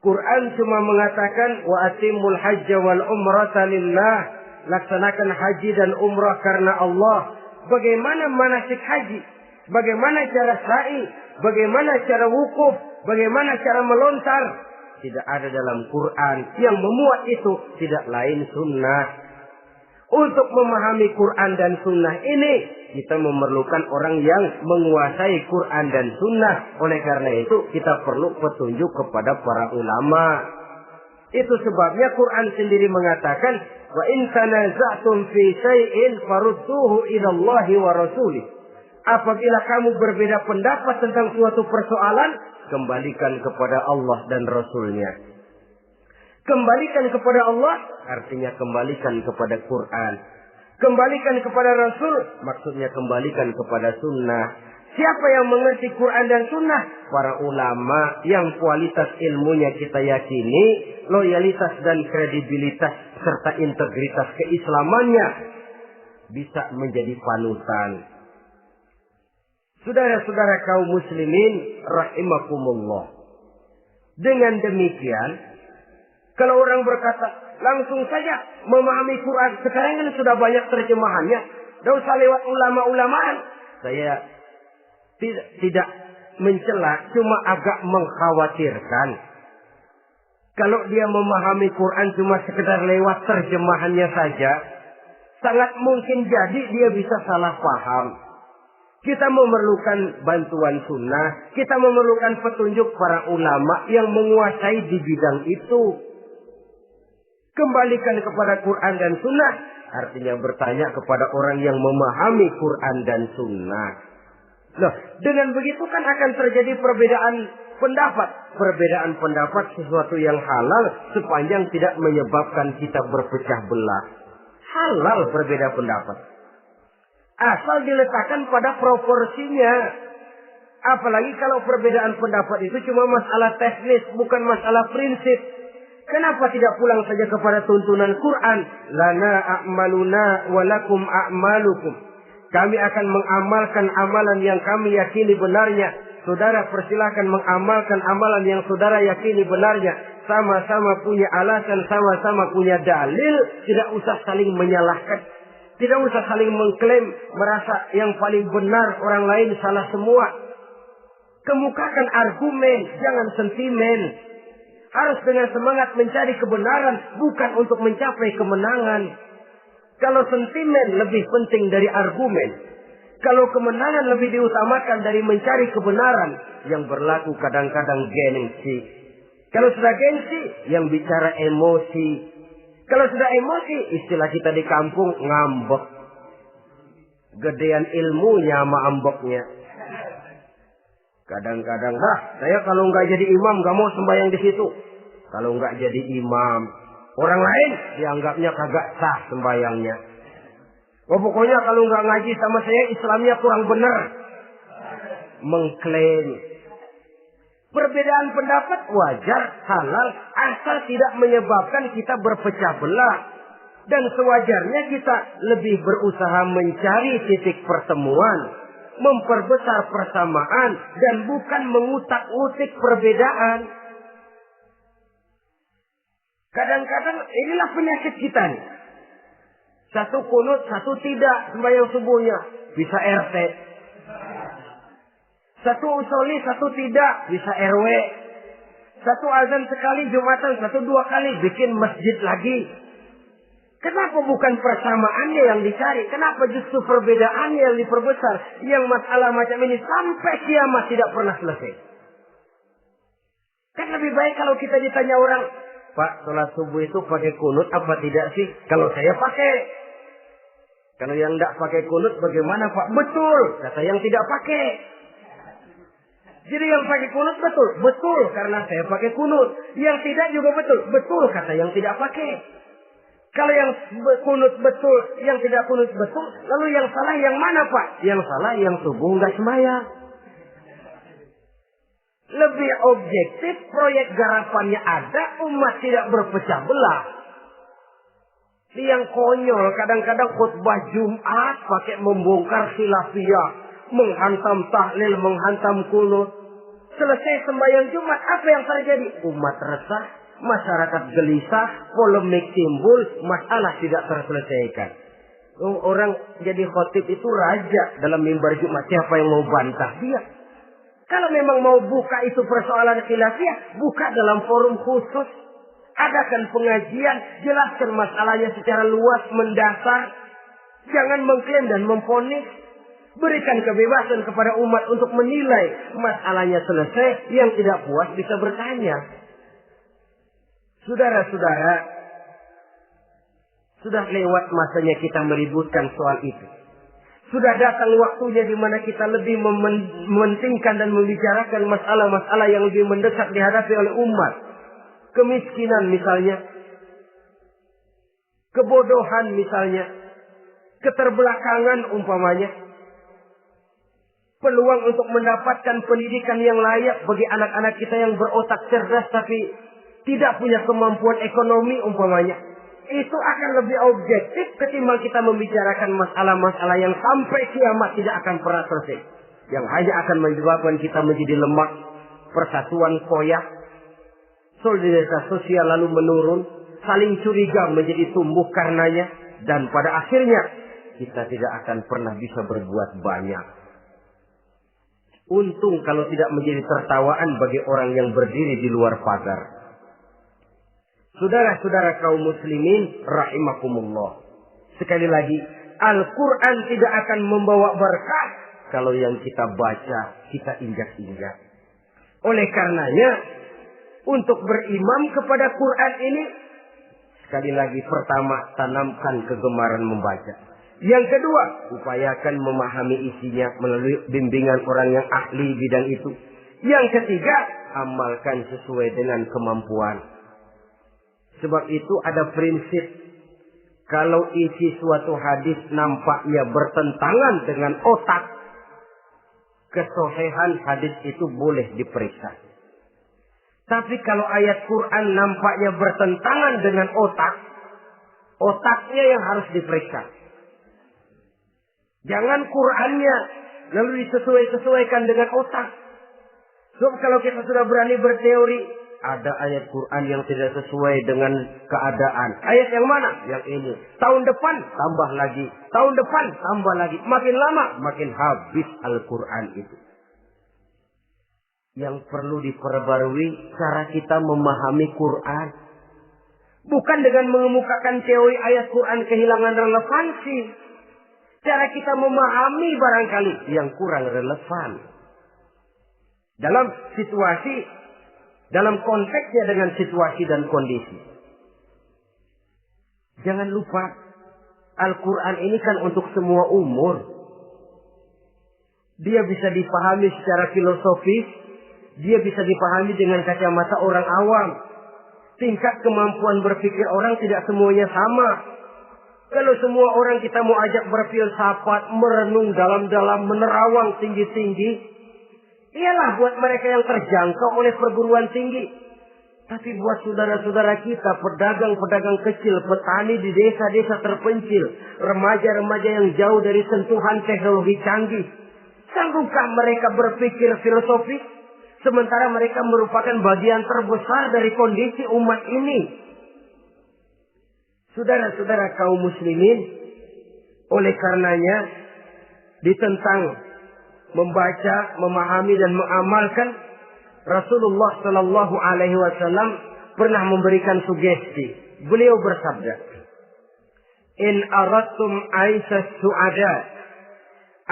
Speaker 1: Quran cuma mengatakan wa atimul hajja wal umrata lillah, laksanakan haji dan umrah karena Allah. Bagaimana manasik haji? Bagaimana cara sa'i? Bagaimana cara wukuf? Bagaimana cara melontar? Tidak ada dalam Quran. Yang memuat itu tidak lain sunnah. Untuk memahami Quran dan sunnah ini, kita memerlukan orang yang menguasai Quran dan sunnah. Oleh karena itu, kita perlu petunjuk kepada para ulama. Itu sebabnya Quran sendiri mengatakan, wa in tanaza'tum fi syai'in farudduhu ila Allahi wa rasulih. Apabila kamu berbeda pendapat tentang suatu persoalan, kembalikan kepada Allah dan Rasulnya. Kembalikan kepada Allah, artinya kembalikan kepada Quran. Kembalikan kepada Rasul, maksudnya kembalikan kepada sunnah. Siapa yang mengerti Quran dan sunnah? Para ulama yang kualitas ilmunya kita yakini, loyalitas dan kredibilitas serta integritas keislamannya bisa menjadi panutan. Saudara-saudara kaum muslimin rahimakumullah. Dengan demikian, kalau orang berkata langsung saja memahami Quran, sekarang ini sudah banyak terjemahannya, tidak usah lewat ulama-ulamaan. Saya tidak mencela, cuma agak mengkhawatirkan. Kalau dia memahami Quran cuma sekedar lewat terjemahannya saja, sangat mungkin jadi dia bisa salah paham. Kita memerlukan bantuan sunnah, kita memerlukan petunjuk para ulama yang menguasai di bidang itu. Kembalikan kepada Quran dan sunnah, artinya bertanya kepada orang yang memahami Quran dan sunnah. Loh, dengan begitu kan akan terjadi perbedaan pendapat. Perbedaan pendapat sesuatu yang halal sepanjang tidak menyebabkan kita berpecah belah. Halal berbeda pendapat. Asal diletakkan pada proporsinya. Apalagi kalau perbedaan pendapat itu cuma masalah teknis, bukan masalah prinsip. Kenapa tidak pulang saja kepada tuntunan Quran? Lana a'maluna wa lakum a'malukum. Kami akan mengamalkan amalan yang kami yakini benarnya. Saudara persilahkan mengamalkan amalan yang saudara yakini benarnya. Sama-sama punya alasan, sama-sama punya dalil. Tidak usah saling menyalahkan. Tidak usah saling mengklaim, merasa yang paling benar, orang lain salah semua. Kemukakan argumen, jangan sentimen. Harus dengan semangat mencari kebenaran, bukan untuk mencapai kemenangan. Kalau sentimen lebih penting dari argumen. Kalau kemenangan lebih diutamakan dari mencari kebenaran, yang berlaku kadang-kadang gengsi. Kalau sudah gengsi, yang bicara emosi. Kalau sudah emosi, istilah kita di kampung, ngambek. Gedean ilmunya sama ambeknya. Kadang-kadang, saya kalau nggak jadi imam nggak mau sembahyang di situ. Kalau nggak jadi imam, orang lain dianggapnya kagak sah sembahyangnya. Pokoknya kalau nggak ngaji sama saya, Islamnya kurang benar. Mengklaim. Perbedaan pendapat wajar, halal, asal tidak menyebabkan kita berpecah belah. Dan sewajarnya kita lebih berusaha mencari titik pertemuan, memperbesar persamaan, dan bukan mengutak-utik perbedaan. Kadang-kadang inilah penyakit kita nih. Satu kunut, satu tidak sembahyang subuhnya. Bisa RT. Satu usoli, satu tidak. Bisa RW. Satu azan sekali Jumatan, satu dua kali bikin masjid lagi. Kenapa bukan persamaannya yang dicari? Kenapa justru perbedaannya yang diperbesar? Yang masalah macam ini sampai kiamat tidak pernah selesai. Kan lebih baik kalau kita ditanya orang, Pak, sholat subuh itu pakai kunut apa tidak sih? Kalau saya pakai. Kalau yang tidak pakai kunut bagaimana Pak? Betul, kata yang tidak pakai. Jadi yang pakai kunut betul? Betul, karena saya pakai kunut. Yang tidak juga betul? Betul, kata yang tidak pakai. Kalau yang kunut betul, yang tidak kunut betul, lalu yang salah yang mana Pak? Yang salah yang subuh nggak sembahyang. Lebih objektif, proyek garapannya ada, umat tidak berpecah belah. Yang konyol, kadang-kadang khutbah Jumat pakai membongkar khilafiyah, menghantam tahlil, menghantam kunut. Selesai sembahyang Jumat, apa yang terjadi? Umat resah, masyarakat gelisah, polemik timbul, masalah tidak terselesaikan. Orang jadi khotib itu raja dalam mimbar Jumat, siapa yang mau bantah dia? Kalau memang mau buka itu persoalan khilafiyah, buka dalam forum khusus. Adakan pengajian, jelaskan masalahnya secara luas, mendasar. Jangan mengklaim dan memvonis. Berikan kebebasan kepada umat untuk menilai masalahnya selesai. Yang tidak puas bisa bertanya. Saudara-saudara, sudah lewat masanya kita meributkan soal itu. Sudah datang waktunya di mana kita lebih mementingkan dan membicarakan masalah-masalah yang lebih mendesak dihadapi oleh umat. Kemiskinan misalnya, kebodohan misalnya, keterbelakangan umpamanya, peluang untuk mendapatkan pendidikan yang layak bagi anak-anak kita yang berotak cerdas tapi tidak punya kemampuan ekonomi umpamanya. Itu akan lebih objektif ketimbang kita membicarakan masalah-masalah yang sampai kiamat tidak akan pernah selesai. Yang hanya akan menyebabkan kita menjadi lemah, persatuan koyak, solidaritas sosial lalu menurun, saling curiga menjadi tumbuh karenanya, dan pada akhirnya kita tidak akan pernah bisa berbuat banyak. Untung kalau tidak menjadi tertawaan bagi orang yang berdiri di luar pagar. Saudara-saudara kaum muslimin rahimakumullah. Sekali lagi, Al-Quran tidak akan membawa berkah kalau yang kita baca, kita injak-injak. Oleh karenanya, untuk berimam kepada Quran ini, sekali lagi pertama, tanamkan kegemaran membaca. Yang kedua, upayakan memahami isinya melalui bimbingan orang yang ahli bidang itu. Yang ketiga, amalkan sesuai dengan kemampuan. Sebab itu ada prinsip, kalau isi suatu hadis nampaknya bertentangan dengan otak, kesohihan hadis itu boleh diperiksa. Tapi kalau ayat Quran nampaknya bertentangan dengan otak, otaknya yang harus diperiksa. Jangan Qur'annya lalu disesuaikan dengan otak. Sebab kalau kita sudah berani berteori, ada ayat Quran yang tidak sesuai dengan keadaan. Ayat yang mana? Yang ini. Tahun depan tambah lagi. Tahun depan tambah lagi. Makin lama makin habis Al-Quran itu. Yang perlu diperbarui cara kita memahami Quran. Bukan dengan mengemukakan teori ayat Quran kehilangan relevansi. Cara kita memahami barangkali yang kurang relevan. Dalam situasi, dalam konteksnya dengan situasi dan kondisi. Jangan lupa, Al-Quran ini kan untuk semua umur. Dia bisa dipahami secara filosofis, dia bisa dipahami dengan kacamata orang awam. Tingkat kemampuan berpikir orang tidak semuanya sama. Kalau semua orang kita mau ajak berfilsafat, merenung dalam-dalam, menerawang tinggi-tinggi, ialah buat mereka yang terjangkau oleh perguruan tinggi. Tapi buat saudara-saudara kita, pedagang-pedagang kecil, petani di desa-desa terpencil, remaja-remaja yang jauh dari sentuhan teknologi canggih, sanggupkah mereka berpikir filosofis? Sementara mereka merupakan bagian terbesar dari kondisi umat ini. Saudara-saudara kaum muslimin, oleh karenanya ditentang membaca, memahami dan mengamalkan, Rasulullah Shallallahu Alaihi Wasallam pernah memberikan sugesti. Beliau bersabda, "In aradtum aisas su'ada,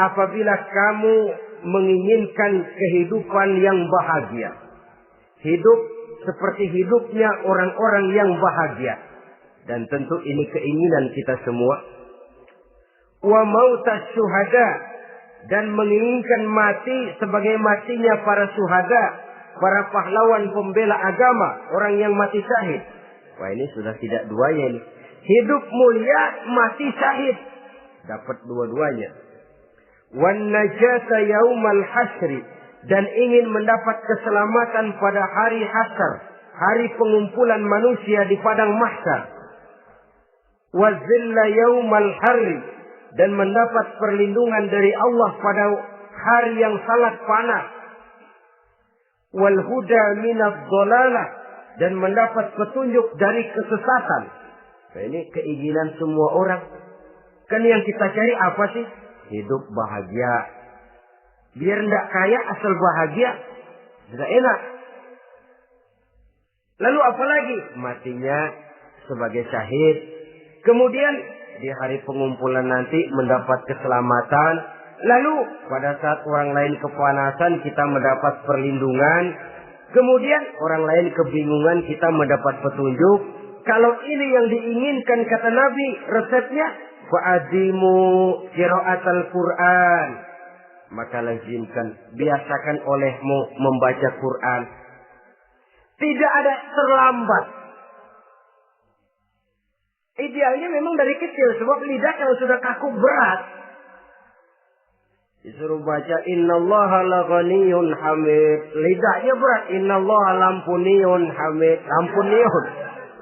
Speaker 1: apabila kamu menginginkan kehidupan yang bahagia, hidup seperti hidupnya orang-orang yang bahagia, dan tentu ini keinginan kita semua, wa mautas syuhada, dan menginginkan mati sebagai matinya para syuhada, para pahlawan pembela agama, orang yang mati syahid." Wah, ini sudah tidak duanya ini. Hidup mulia, mati syahid. Dapat dua-duanya. Wan najata yaumal hasri, dan ingin mendapat keselamatan pada hari hasyar, hari pengumpulan manusia di padang mahsyar. Wa zilla yaumal harri, dan mendapat perlindungan dari Allah pada hari yang sangat panas. Wal huda minadh dhalalah, dan mendapat petunjuk dari kesesatan. Nah, ini keinginan semua orang. Kan yang kita cari apa sih? Hidup bahagia. Biar tidak kaya asal bahagia, sudah enak. Lalu apa lagi? Matinya sebagai syahid. Kemudian di hari pengumpulan nanti mendapat keselamatan. Lalu pada saat orang lain kepanasan kita mendapat perlindungan. Kemudian orang lain kebingungan kita mendapat petunjuk. Kalau ini yang diinginkan kata Nabi, resepnya fa'adimu qiraatal Quran. Maka lazimkan, biasakan olehmu membaca Quran. Tidak ada terlambat. Idealnya memang dari kecil, sebab lidah yang sudah kaku berat. Disuruh baca innallaha laghaniyun hamid. Lidahnya berat. Innallaha lampuniyun hamid. Lampuniyun.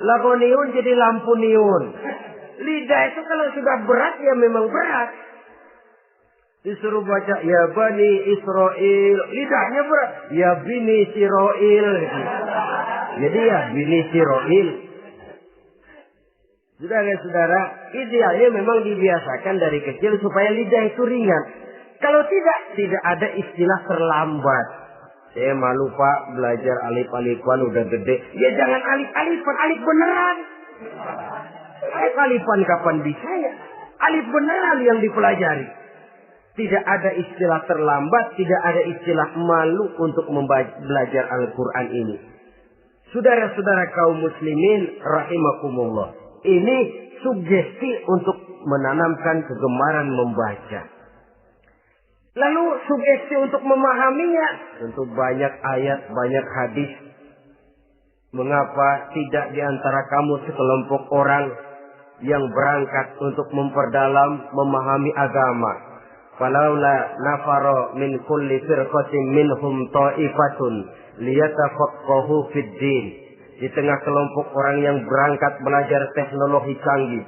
Speaker 1: Laghaniyun jadi lampuniyun. Lidah itu kalau sudah berat ya memang berat. Disuruh baca ya bani Israel. Lidahnya berat. Ya bini Israel. Jadi ya bini Israel. Saudara-saudara, idealnya memang dibiasakan dari kecil supaya lidah itu ringan. Kalau tidak ada istilah terlambat. Saya malu Pak, belajar alif-alifan udah gede. Ya jangan alif-alifan, alif beneran. Alif-alifan kapan bisa ya? Alif beneran yang dipelajari. Tidak ada istilah terlambat, tidak ada istilah malu untuk belajar Al-Quran ini. Saudara-saudara kaum muslimin rahimakumullah. Ini sugesti untuk menanamkan kegemaran membaca. Lalu sugesti untuk memahaminya. Tentu banyak ayat, banyak hadis. Mengapa tidak di antara kamu sekelompok orang yang berangkat untuk memperdalam, memahami agama. Falaula nafaro min kulli firqatin minhum ta'ifatun liyatafaqahu fid din. Di tengah kelompok orang yang berangkat belajar teknologi canggih,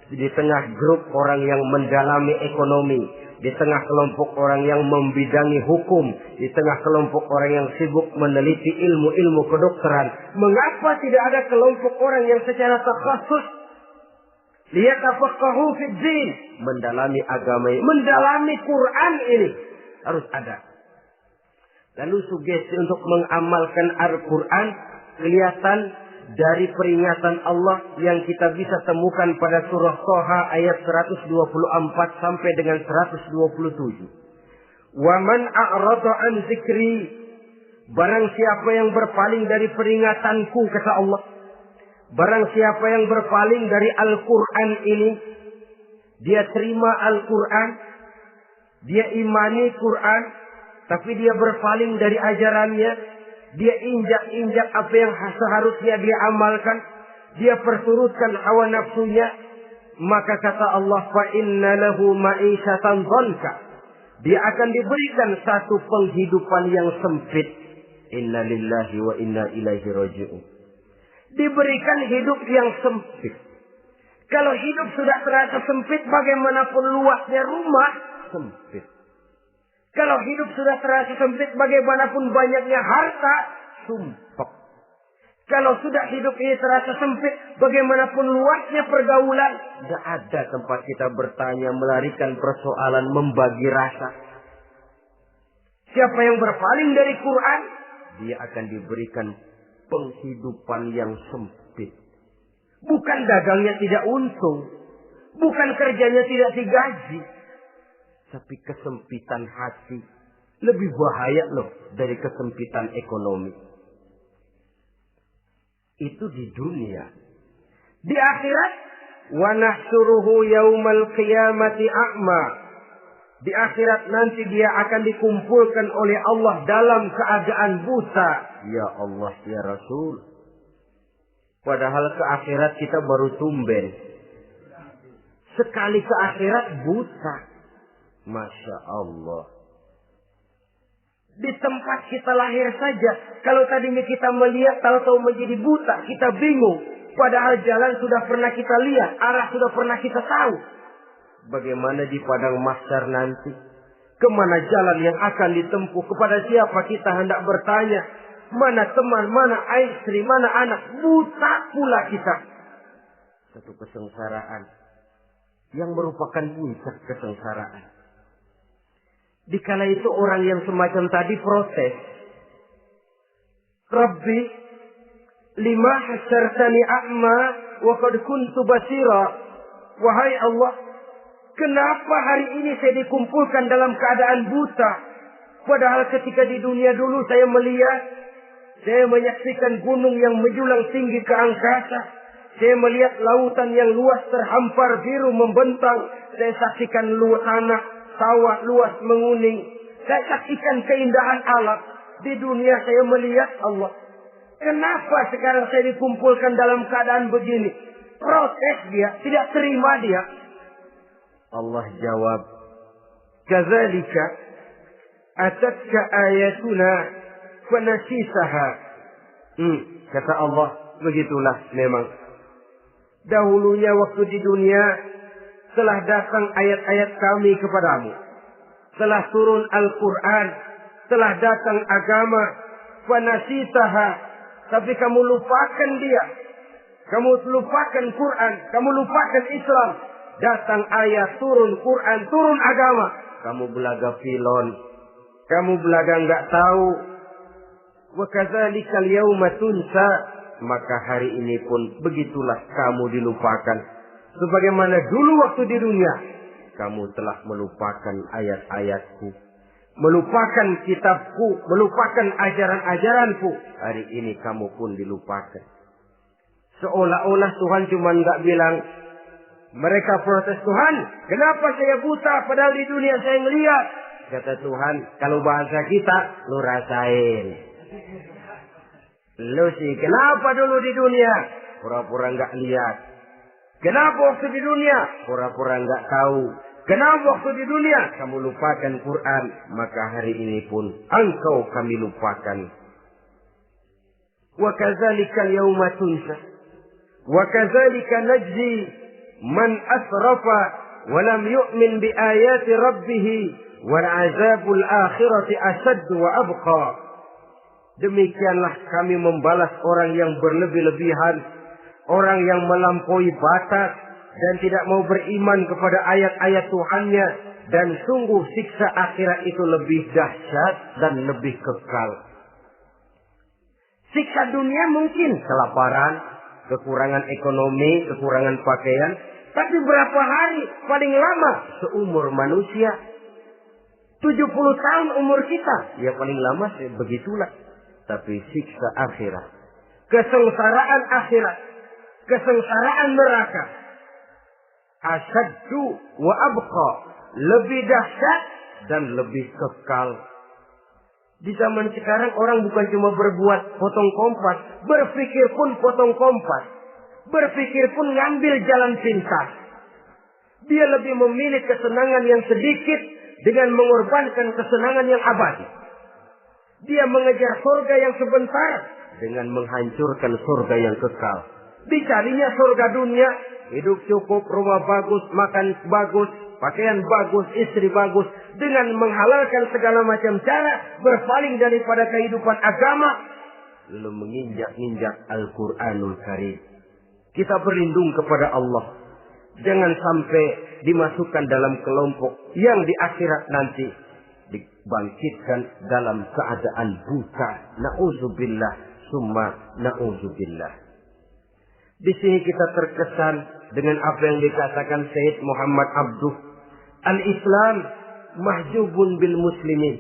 Speaker 1: di tengah grup orang yang mendalami ekonomi, di tengah kelompok orang yang membidangi hukum, di tengah kelompok orang yang sibuk meneliti ilmu-ilmu kedokteran, mengapa tidak ada kelompok orang yang secara takhasus liyatafaqahu fid din, mendalami agama, mendalami Quran ini harus ada. Lalu sugesti untuk mengamalkan Al-Quran kelihatan dari peringatan Allah yang kita bisa temukan pada surah Thaha ayat 124 sampai dengan 127. Wa man a'rada an zikri, barang siapa yang berpaling dari peringatanku, kata Allah, barang siapa yang berpaling dari Al-Quran ini, dia terima Al-Quran, dia imani Quran, tapi dia berpaling dari ajarannya, dia injak-injak apa yang seharusnya dia amalkan, dia perturutkan hawa nafsunya, maka kata Allah, fa inna lahu ma'isyatan dhanka, dia akan diberikan satu penghidupan yang sempit. Inna lillahi wa inna ilaihi raji'un. Diberikan hidup yang sempit. Kalau hidup sudah terasa sempit, bagaimanapun luasnya rumah, sempit. Kalau hidup sudah terasa sempit, bagaimanapun banyaknya harta, sumpek. Kalau sudah hidup ini terasa sempit, bagaimanapun luasnya pergaulan, tidak ada tempat kita bertanya, melarikan persoalan, membagi rasa. Siapa yang berpaling dari Quran, dia akan diberikan penghidupan yang sempit. Bukan dagangnya tidak untung, bukan kerjanya tidak digaji, tapi kesempitan hati lebih bahaya loh dari kesempitan ekonomi. Itu di dunia. Di akhirat, wa nahsyuruhu yaumal qiyamati a'ma. Di akhirat nanti dia akan dikumpulkan oleh Allah dalam keadaan buta. Ya Allah, ya Rasul. Padahal ke akhirat kita baru tumben. Sekali ke akhirat buta. Masya Allah. Di tempat kita lahir saja, kalau tadinya kita melihat, tahu-tahu menjadi buta, kita bingung. Padahal jalan sudah pernah kita lihat, arah sudah pernah kita tahu. Bagaimana di padang mahsyar nanti? Kemana jalan yang akan ditempuh? Kepada siapa kita hendak bertanya? Mana teman, mana istri, mana anak? Buta pula kita. Satu kesengsaraan yang merupakan puncak kesengsaraan. Dikala itu orang yang semacam tadi protes. Rabbi, lima hasyartani a'ma wa qad kuntu basira. Wahai Allah, kenapa hari ini saya dikumpulkan dalam keadaan buta? Padahal ketika di dunia dulu saya melihat, saya menyaksikan gunung yang menjulang tinggi ke angkasa. Saya melihat lautan yang luas terhampar biru membentang. Saya saksikan luas tanah, sawah luas menguning. Saya saksikan keindahan alam. Di dunia saya melihat Allah. Kenapa sekarang saya dikumpulkan dalam keadaan begini? Protes dia, tidak terima dia. Allah jawab, kadzalika atatka ayatuna fanasisaha. Kata Allah, begitulah memang. Dahulunya waktu di dunia telah datang ayat-ayat kami kepadamu. Telah turun Al-Quran. Telah datang agama. Fanasisaha. Tapi kamu lupakan dia. Kamu lupakan Quran. Kamu lupakan Islam. Datang ayat, turun Quran, turun agama. Kamu belaga filon. Kamu belaga enggak tahu. Wa kadzalikal yauma tunsa. Maka hari ini pun begitulah kamu dilupakan. Sebagaimana dulu waktu di dunia, kamu telah melupakan ayat-ayatku, melupakan kitabku, melupakan ajaran-ajaranku. Hari ini kamu pun dilupakan. Seolah-olah Tuhan cuma nggak bilang, mereka protes, Tuhan, kenapa saya buta padahal di dunia saya ngelihat. Kata Tuhan, kalau bahasa kita, lu rasain. Lu sih, kenapa dulu di dunia? Pura-pura nggak lihat. Kenapa waktu di dunia? Pura-pura nggak tahu. Kenapa waktu di dunia? Kamu lupakan Quran. Maka hari ini pun engkau kami lupakan. Wa kadzalika al-yawma tunsa. Wa kadzalika najzi man asrafa wa lam yu'min bi ayati rabbih wal azabul akhirati asad wa abqa. Demikianlah kami membalas orang yang berlebih-lebihan, orang yang melampaui batas dan tidak mau beriman kepada ayat-ayat Tuhannya, dan sungguh siksa akhirat itu lebih dahsyat dan lebih kekal. Siksa dunia mungkin kelaparan, kekurangan ekonomi, kekurangan pakaian, tapi berapa hari paling lama seumur manusia? 70 tahun umur kita, ya paling lama begitulah. Tapi siksa akhirat, kesengsaraan akhirat, kesengsaraan neraka, asyaddu wa abqa, lebih dahsyat dan lebih kekal. Di zaman sekarang orang bukan cuma berbuat potong kompas, berpikir pun potong kompas, berpikir pun ngambil jalan pintas. Dia lebih memilih kesenangan yang sedikit dengan mengorbankan kesenangan yang abadi. Dia mengejar surga yang sebentar dengan menghancurkan surga yang kekal. Dicarinya surga dunia, hidup cukup, rumah bagus, makan bagus, pakaian bagus, istri bagus, dengan menghalalkan segala macam cara, berpaling daripada kehidupan agama, lalu menginjak-injak Al-Quranul Karim. Kita berlindung kepada Allah. Jangan sampai dimasukkan dalam kelompok yang di akhirat nanti dibangkitkan dalam keadaan buta. Na'udzubillah, summa na'udzubillah. Di sini kita terkesan dengan apa yang dikatakan Sayyid Muhammad Abduh. Al-Islam mahjubun bil muslimin.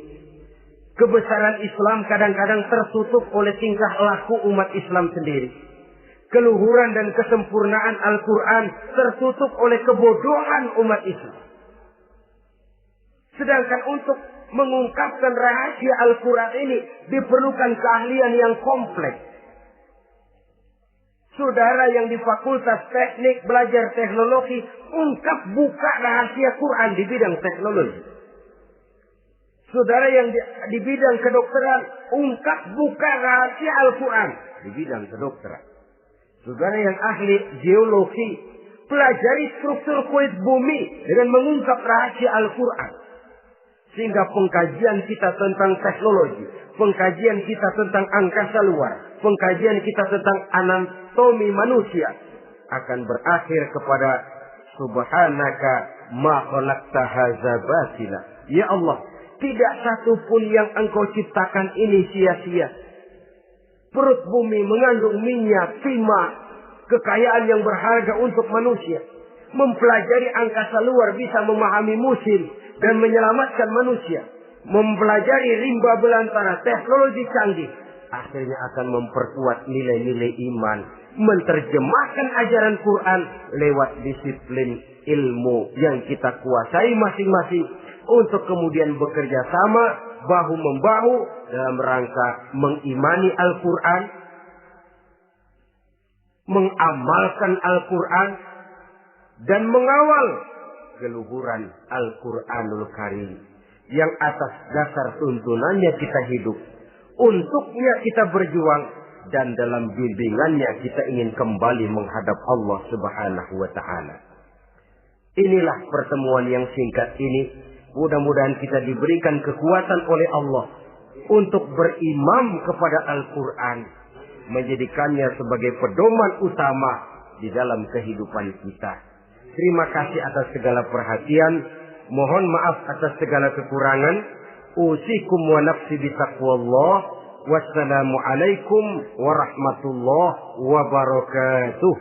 Speaker 1: Kebesaran Islam kadang-kadang tertutup oleh tingkah laku umat Islam sendiri. Keluhuran dan kesempurnaan Al-Quran tertutup oleh kebodohan umat Islam. Sedangkan untuk mengungkapkan rahasia Al-Quran ini diperlukan keahlian yang kompleks. Saudara yang di Fakultas Teknik belajar teknologi, ungkap buka rahasia Quran di bidang teknologi. Saudara yang di bidang kedokteran, ungkap buka rahasia Al-Quran di bidang kedokteran. Saudara yang ahli geologi, pelajari struktur kulit bumi dengan mengungkap rahasia Al-Quran. Sehingga pengkajian kita tentang teknologi, pengkajian kita tentang angkasa luar, pengkajian kita tentang anatomi manusia akan berakhir kepada Subhanaka ma khalaqta hadza batila. Ya Allah, tidak satu pun yang Engkau ciptakan ini sia-sia. Perut bumi mengandung minyak, timah, kekayaan yang berharga untuk manusia. Mempelajari angkasa luar bisa memahami musim dan menyelamatkan manusia. Mempelajari rimba belantara, teknologi canggih, akhirnya akan memperkuat nilai-nilai iman. Menerjemahkan ajaran Quran lewat disiplin ilmu yang kita kuasai masing-masing, untuk kemudian bekerja sama bahu-membahu dalam rangka mengimani Al-Quran, mengamalkan Al-Quran, dan mengawal keluhuran Al-Quranul Karim yang atas dasar tuntunannya kita hidup, untuknya kita berjuang, dan dalam bimbingannya kita ingin kembali menghadap Allah Subhanahu wa Ta'ala. Inilah pertemuan yang singkat ini. Mudah-mudahan kita diberikan kekuatan oleh Allah untuk berimam kepada Al-Quran, menjadikannya sebagai pedoman utama di dalam kehidupan kita. Terima kasih atas segala perhatian. Mohon maaf atas segala kekurangan. Usikum wa nafsi bitaqwallah. Wassalamualaikum warahmatullahi wabarakatuh.